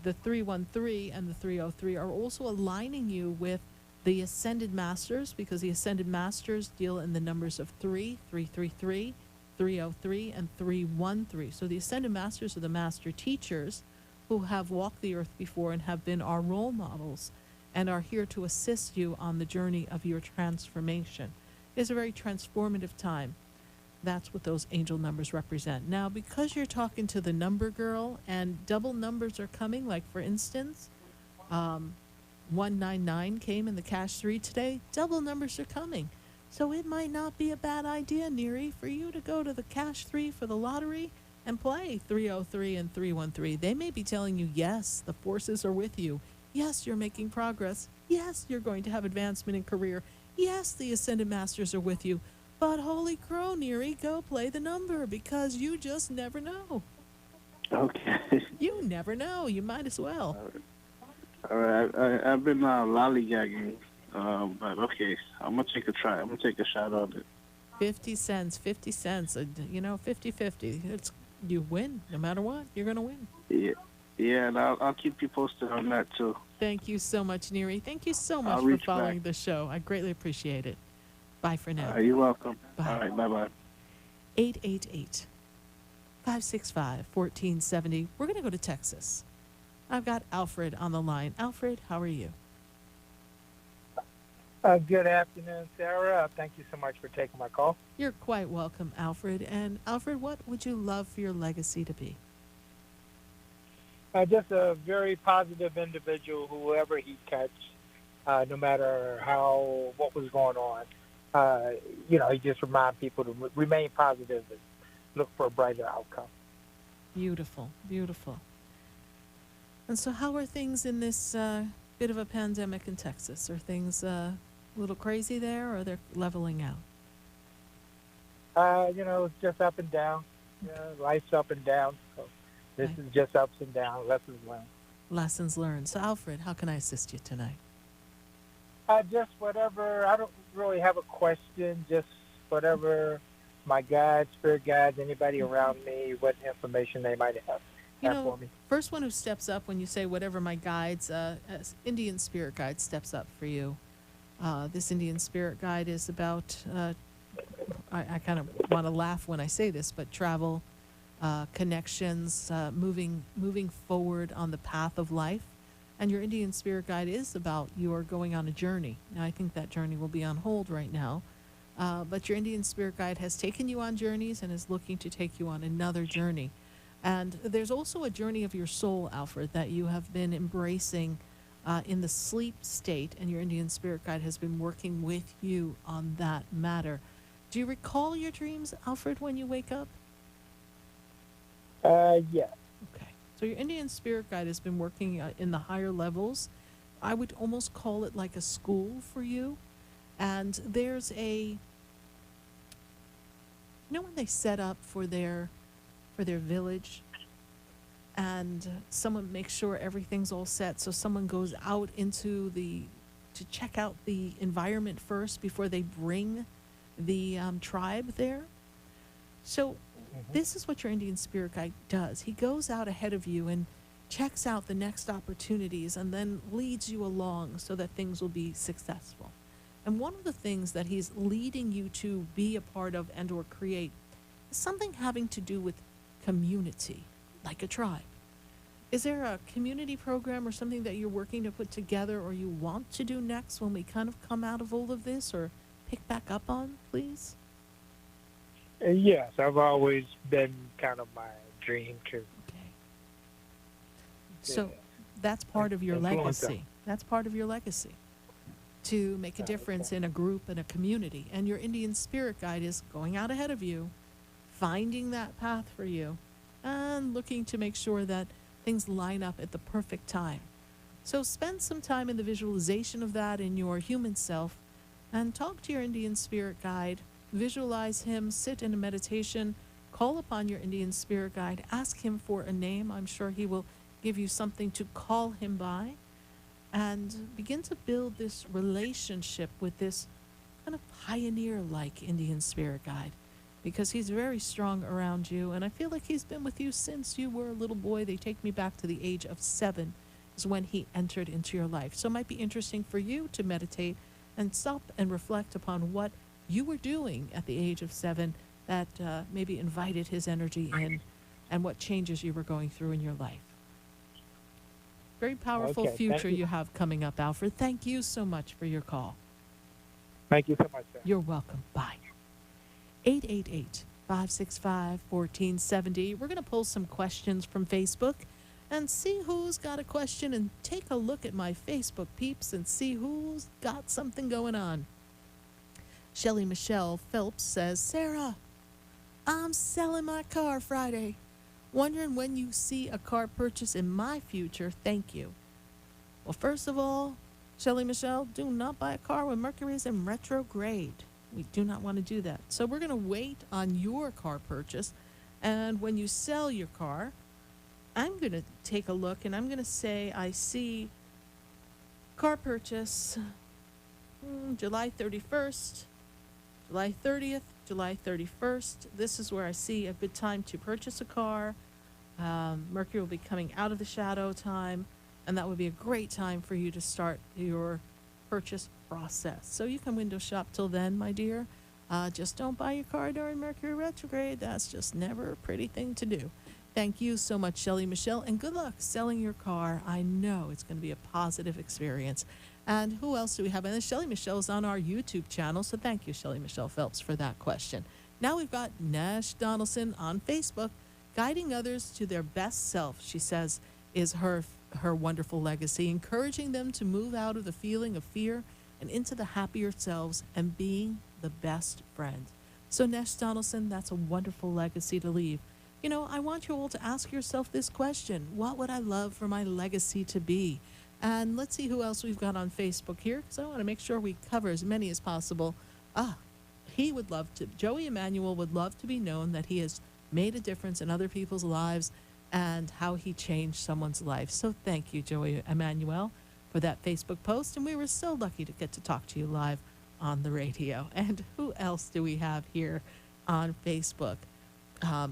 the 313 and the 303 are also aligning you with the Ascended Masters, because the Ascended Masters deal in the numbers of 3, 333, 303, and 313. So the Ascended Masters are the master teachers who have walked the earth before and have been our role models and are here to assist you on the journey of your transformation. It's a very transformative time. That's what those angel numbers represent. Now, because you're talking to the number girl and double numbers are coming, like for instance, 199 came in the cash 3 today, double numbers are coming. So it might not be a bad idea, Neary, for you to go to the cash 3 for the lottery and play 303 and 313. They may be telling you, yes, the forces are with you. Yes, you're making progress. Yes, you're going to have advancement in career. Yes, the Ascended Masters are with you. But holy crow, Neary, go play the number, because you just never know. Okay. You never know. You might as well. All right. I've been lollygagging, but okay. I'm going to take a try. I'm going to take a shot on it. 50 cents, 50 cents, 50-50. You win. No matter what, you're going to win. Yeah, and I'll keep you posted on that, too. Thank you so much, Neary. Thank you so much for following the show. I greatly appreciate it. Bye for now. You're welcome. Bye. All right, bye-bye. 888-565-1470. We're going to go to Texas. I've got Alfred on the line. Alfred, how are you? Good afternoon, Sarah. Thank you so much for taking my call. You're quite welcome, Alfred. And Alfred, what would you love for your legacy to be? Just a very positive individual, whoever he catch, no matter what was going on. He just remind people to remain positive and look for a brighter outcome. Beautiful, beautiful. And so how are things in this bit of a pandemic in Texas? Are things a little crazy there, or they're leveling out? It's just up and down. Life's up and down. So this is just ups and downs, lessons learned. Lessons learned. So, Alfred, how can I assist you tonight? Just whatever. I don't really have a question. Just whatever my guides, spirit guides, anybody around me, what information they might have for me. First one who steps up when you say whatever my guides, Indian spirit guide steps up for you. This Indian spirit guide is about, I kind of want to laugh when I say this, but travel, connections, moving forward on the path of life, And your Indian spirit guide is about your going on a journey. Now, I think that journey will be on hold right now. But your Indian spirit guide has taken you on journeys and is looking to take you on another journey. And there's also a journey of your soul, Alfred, that you have been embracing in the sleep state, and your Indian spirit guide has been working with you on that matter. Do you recall your dreams, Alfred, when you wake up? Yes. Okay. So your Indian spirit guide has been working in the higher levels. I would almost call it like a school for you. And there's when they set up for their village, and someone makes sure everything's all set, so someone goes out to check out the environment first before they bring the tribe there. So this is what your Indian spirit guide does. He goes out ahead of you and checks out the next opportunities and then leads you along so that things will be successful. And one of the things that he's leading you to be a part of and or create is something having to do with community, like a tribe. Is there a community program or something that you're working to put together or you want to do next when we kind of come out of all of this or pick back up on, please? Yes, I've always been kind of my dream too. Okay. So that's part of your legacy. That's part of your legacy, to make a difference in a group and a community. And your Indian spirit guide is going out ahead of you, finding that path for you, and looking to make sure that things line up at the perfect time. So spend some time in the visualization of that in your human self and talk to your Indian spirit guide. Visualize him, sit in a meditation, call upon your Indian spirit guide, ask him for a name. I'm sure he will give you something to call him by, and begin to build this relationship with this kind of pioneer-like Indian spirit guide, because he's very strong around you, and I feel like he's been with you since you were a little boy. They take me back to the age of 7 is when he entered into your life. So it might be interesting for you to meditate and stop and reflect upon what you were doing at the age of 7 that maybe invited his energy in, and what changes you were going through in your life. Very powerful future you have coming up, Alfred. Thank you so much for your call. Thank you so much, sir. You're welcome. Bye. 888-565-1470. We're going to pull some questions from Facebook and see who's got a question, and take a look at my Facebook peeps and see who's got something going on. Shelly Michelle Phelps says, Sarah, I'm selling my car Friday. Wondering when you see a car purchase in my future. Thank you. Well, first of all, Shelly Michelle, do not buy a car when Mercury is in retrograde. We do not want to do that. So we're going to wait on your car purchase. And when you sell your car, I'm going to take a look, and I'm going to say I see car purchase July 31st, July 30th, July 31st. This is where I see a good time to purchase a car. Mercury will be coming out of the shadow time, and that would be a great time for you to start your purchase process. So you can window shop till then, my dear. Just don't buy your car during Mercury retrograde. That's just never a pretty thing to do. Thank you so much, Shelly Michelle, and good luck selling your car. I know it's going to be a positive experience. And who else do we have? And Shelly Michelle is on our YouTube channel, so thank you, Shelly Michelle Phelps, for that question. Now we've got Nash Donaldson on Facebook. Guiding others to their best self, she says, is her wonderful legacy, encouraging them to move out of the feeling of fear and into the happier selves and being the best friend. So Nash Donaldson, that's a wonderful legacy to leave. You know, I want you all to ask yourself this question: what would I love for my legacy to be? And let's see who else we've got on Facebook here, because I want to make sure we cover as many as possible. He would love to, Joey Emmanuel would love to be known that he has made a difference in other people's lives and how he changed someone's life. So thank you, Joey Emmanuel, for that Facebook post. And we were so lucky to get to talk to you live on the radio. And who else do we have here on Facebook?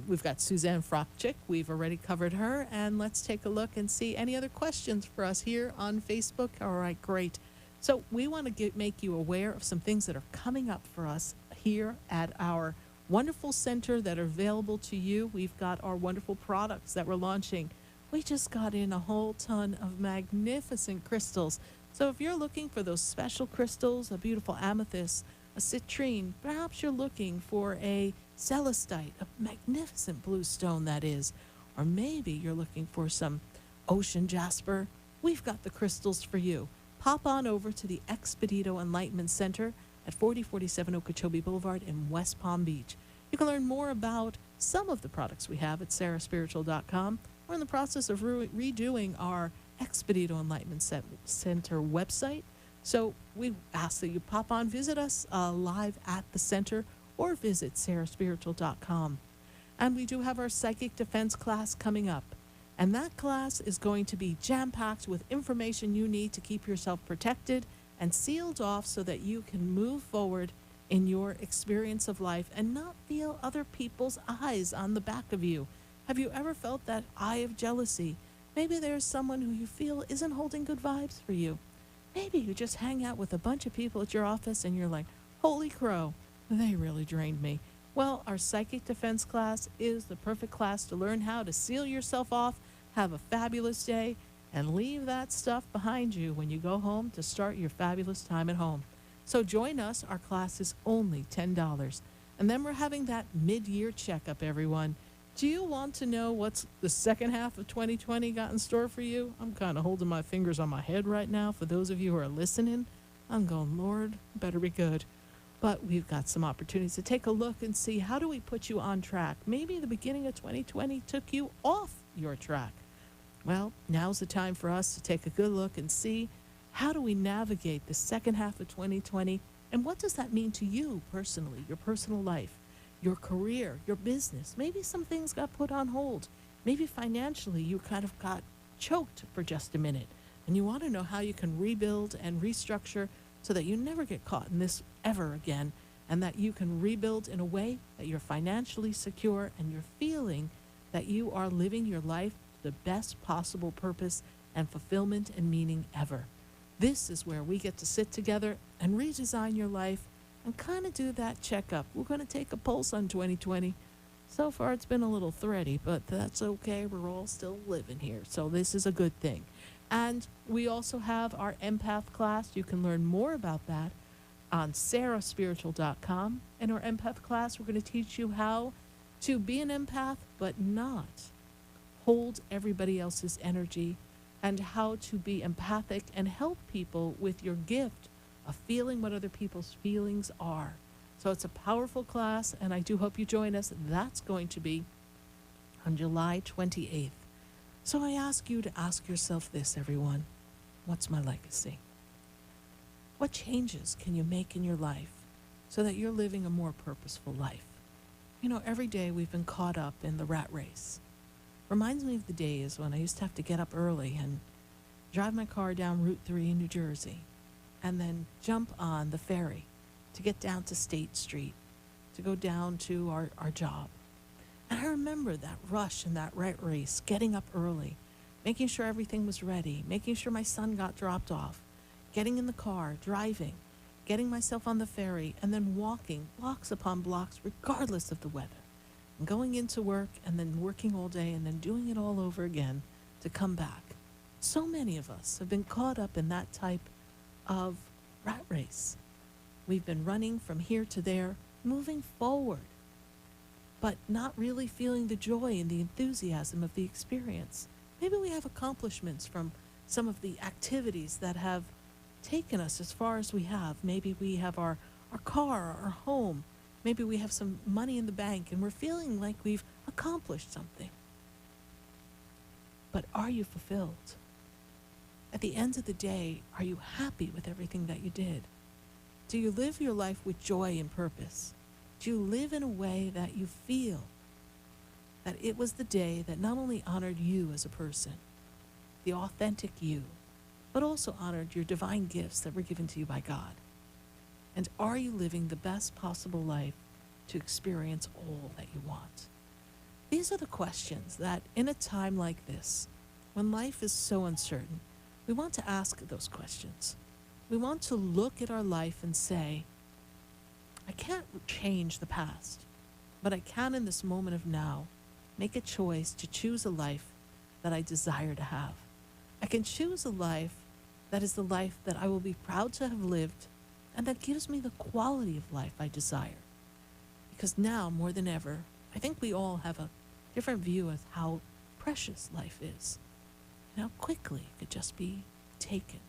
We've got Suzanne Frockchick. We've already covered her. And let's take a look and see any other questions for us here on Facebook. All right, great. So we want to make you aware of some things that are coming up for us here at our wonderful center that are available to you. We've got our wonderful products that we're launching We just got in a whole ton of magnificent crystals. So if you're looking for those special crystals, a beautiful amethyst, a citrine, perhaps you're looking for a celestite, a magnificent blue stone that is, or maybe you're looking for some ocean jasper, we've got the crystals for you. Pop on over to the Expedito Enlightenment Center at 4047 Okeechobee Boulevard in West Palm Beach. You can learn more about some of the products we have at sarahspiritual.com. We're in the process of redoing our Expedito Enlightenment Center website. So we ask that you pop on, visit us live at the center, or visit sarahspiritual.com. And we do have our psychic defense class coming up. And that class is going to be jam-packed with information you need to keep yourself protected and sealed off so that you can move forward in your experience of life and not feel other people's eyes on the back of you. Have you ever felt that eye of jealousy? Maybe there's someone who you feel isn't holding good vibes for you. Maybe you just hang out with a bunch of people at your office and you're like, holy crow, they really drained me. Well, our psychic defense class is the perfect class to learn how to seal yourself off, have a fabulous day, and leave that stuff behind you when you go home to start your fabulous time at home. So join us. Our class is only $10. And then we're having that mid-year checkup, everyone. Do you want to know what's the second half of 2020 got in store for you? I'm kind of holding my fingers on my head right now. For those of you who are listening, I'm going, Lord, better be good. But we've got some opportunities to take a look and see, how do we put you on track? Maybe the beginning of 2020 took you off your track. Well, now's the time for us to take a good look and see, how do we navigate the second half of 2020, and what does that mean to you personally, your personal life, your career, your business? Maybe some things got put on hold. Maybe financially you kind of got choked for just a minute, and you want to know how you can rebuild and restructure so that you never get caught in this ever again, and that you can rebuild in a way that you're financially secure and you're feeling that you are living your life to the best possible purpose and fulfillment and meaning ever. This is where we get to sit together and redesign your life and kind of do that checkup. We're going to take a pulse on 2020. So far it's been a little thready, but that's okay. We're all still living here, so this is a good thing. And we also have our empath class. You can learn more about that on sarahspiritual.com. In our empath class, we're going to teach you how to be an empath, but not hold everybody else's energy, and how to be empathic and help people with your gift of feeling what other people's feelings are. So it's a powerful class, and I do hope you join us. That's going to be on July 28th. So I ask you to ask yourself this, everyone. What's my legacy? What changes can you make in your life so that you're living a more purposeful life? You know, every day we've been caught up in the rat race. Reminds me of the days when I used to have to get up early and drive my car down Route 3 in New Jersey, and then jump on the ferry to get down to State Street, to go down to our job. And I remember that rush and that rat race, getting up early, making sure everything was ready, making sure my son got dropped off, getting in the car, driving, getting myself on the ferry, and then walking blocks upon blocks regardless of the weather, and going into work and then working all day and then doing it all over again to come back. So many of us have been caught up in that type of rat race. We've been running from here to there, moving forward, but not really feeling the joy and the enthusiasm of the experience. Maybe we have accomplishments from some of the activities that have taken us as far as we have. Maybe we have our car, our home. Maybe we have some money in the bank and we're feeling like we've accomplished something. But are you fulfilled? At the end of the day, are you happy with everything that you did? Do you live your life with joy and purpose? Do you live in a way that you feel that it was the day that not only honored you as a person, the authentic you, but also honored your divine gifts that were given to you by God? And are you living the best possible life to experience all that you want? These are the questions that, in a time like this, when life is so uncertain, we want to ask those questions. We want to look at our life and say, I can't change the past, but I can, in this moment of now, make a choice to choose a life that I desire to have. I can choose a life that is the life that I will be proud to have lived and that gives me the quality of life I desire. Because now, more than ever, I think we all have a different view of how precious life is and how quickly it could just be taken,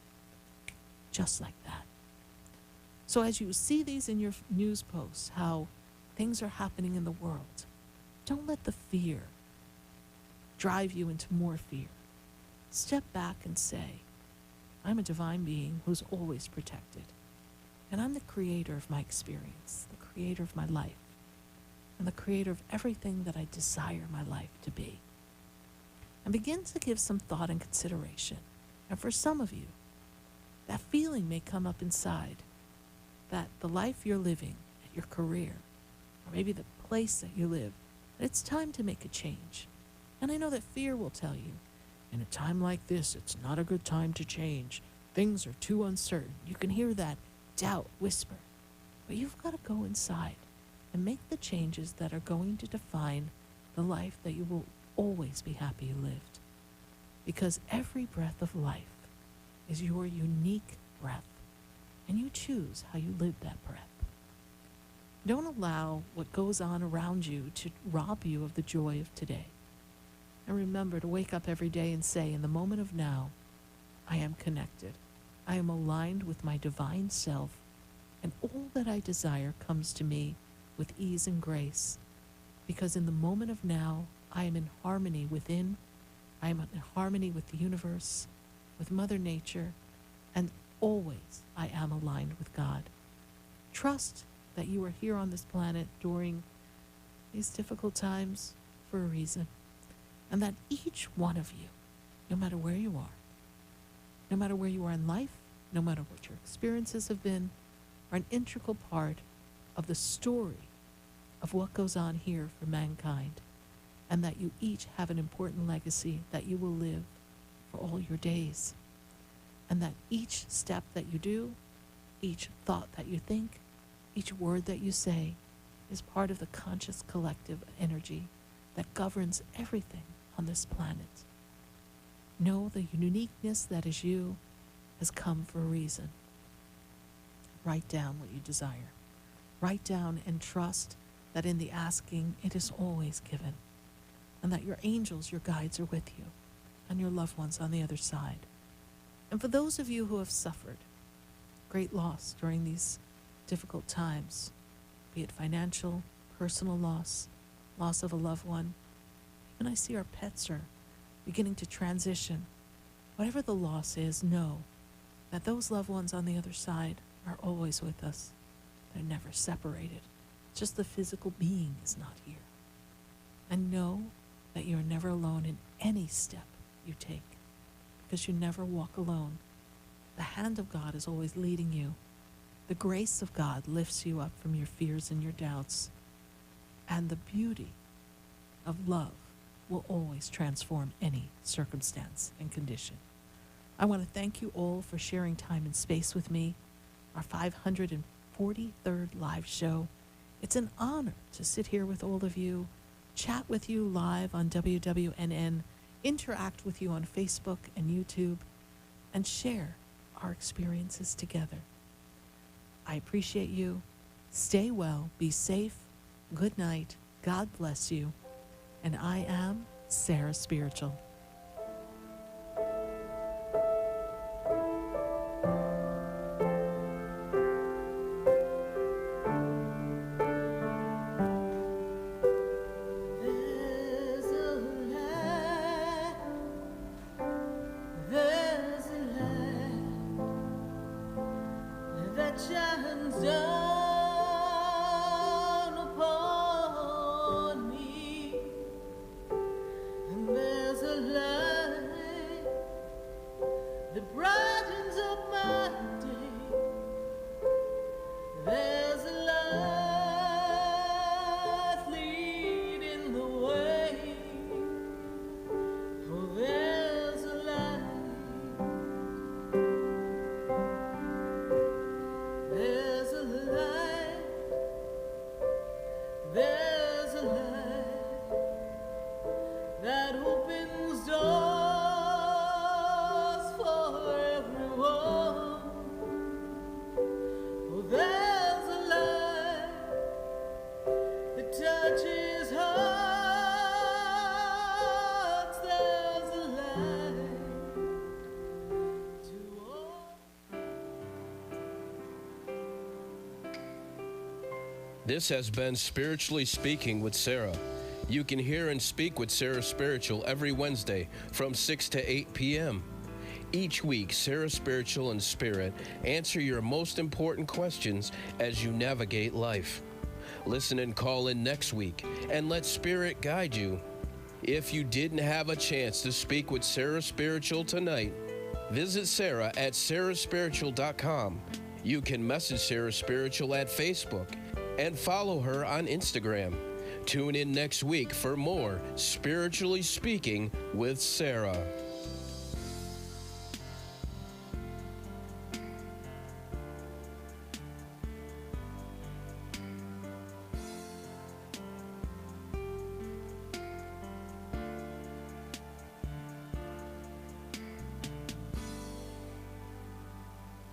just like that. So as you see these in your news posts, how things are happening in the world, don't let the fear drive you into more fear. Step back and say, I'm a divine being who's always protected. And I'm the creator of my experience, the creator of my life, and the creator of everything that I desire my life to be. And begin to give some thought and consideration. And for some of you, that feeling may come up inside that the life you're living, at your career, or maybe the place that you live, that it's time to make a change. And I know that fear will tell you, in a time like this, it's not a good time to change. Things are too uncertain. You can hear that doubt whisper. But you've got to go inside and make the changes that are going to define the life that you will always be happy you lived. Because every breath of life is your unique breath, and you choose how you live that breath. Don't allow what goes on around you to rob you of the joy of today. And remember to wake up every day and say, in the moment of now, I am connected. I am aligned with my divine self, and all that I desire comes to me with ease and grace. Because in the moment of now, I am in harmony within, I am in harmony with the universe, with Mother Nature, and always I am aligned with God. Trust that you are here on this planet during these difficult times for a reason, and that each one of you, no matter where you are, no matter where you are in life, no matter what your experiences have been, are an integral part of the story of what goes on here for mankind, and that you each have an important legacy that you will live for all your days, and that each step that you do, each thought that you think, each word that you say is part of the conscious collective energy that governs everything on this planet. Know the uniqueness that is you has come for a reason. Write down what you desire. Write down and trust that in the asking it is always given, and that your angels, your guides are with you, and your loved ones on the other side. And for those of you who have suffered great loss during these difficult times, be it financial, personal loss, loss of a loved one, even I see our pets are beginning to transition. Whatever the loss is, know that those loved ones on the other side are always with us. They're never separated. Just the physical being is not here. And know that you're never alone in any step you take, because you never walk alone. The hand of God is always leading you. The grace of God lifts you up from your fears and your doubts. And the beauty of love will always transform any circumstance and condition. I want to thank you all for sharing time and space with me, our 543rd live show. It's an honor to sit here with all of you, chat with you live on WWNN, interact with you on Facebook and YouTube, and share our experiences together. I appreciate you. Stay well, be safe, good night, God bless you, and I am Sarah Spiritual. There's a light that shines down upon me, and there's a This has been Spiritually Speaking with Sarah. You can hear and speak with Sarah Spiritual every Wednesday from 6 to 8 p.m. Each week, Sarah Spiritual and Spirit answer your most important questions as you navigate life. Listen and call in next week and let Spirit guide you. If you didn't have a chance to speak with Sarah Spiritual tonight, visit Sarah at sarahspiritual.com. You can message Sarah Spiritual at Facebook and follow her on Instagram. Tune in next week for more Spiritually Speaking with Sarah.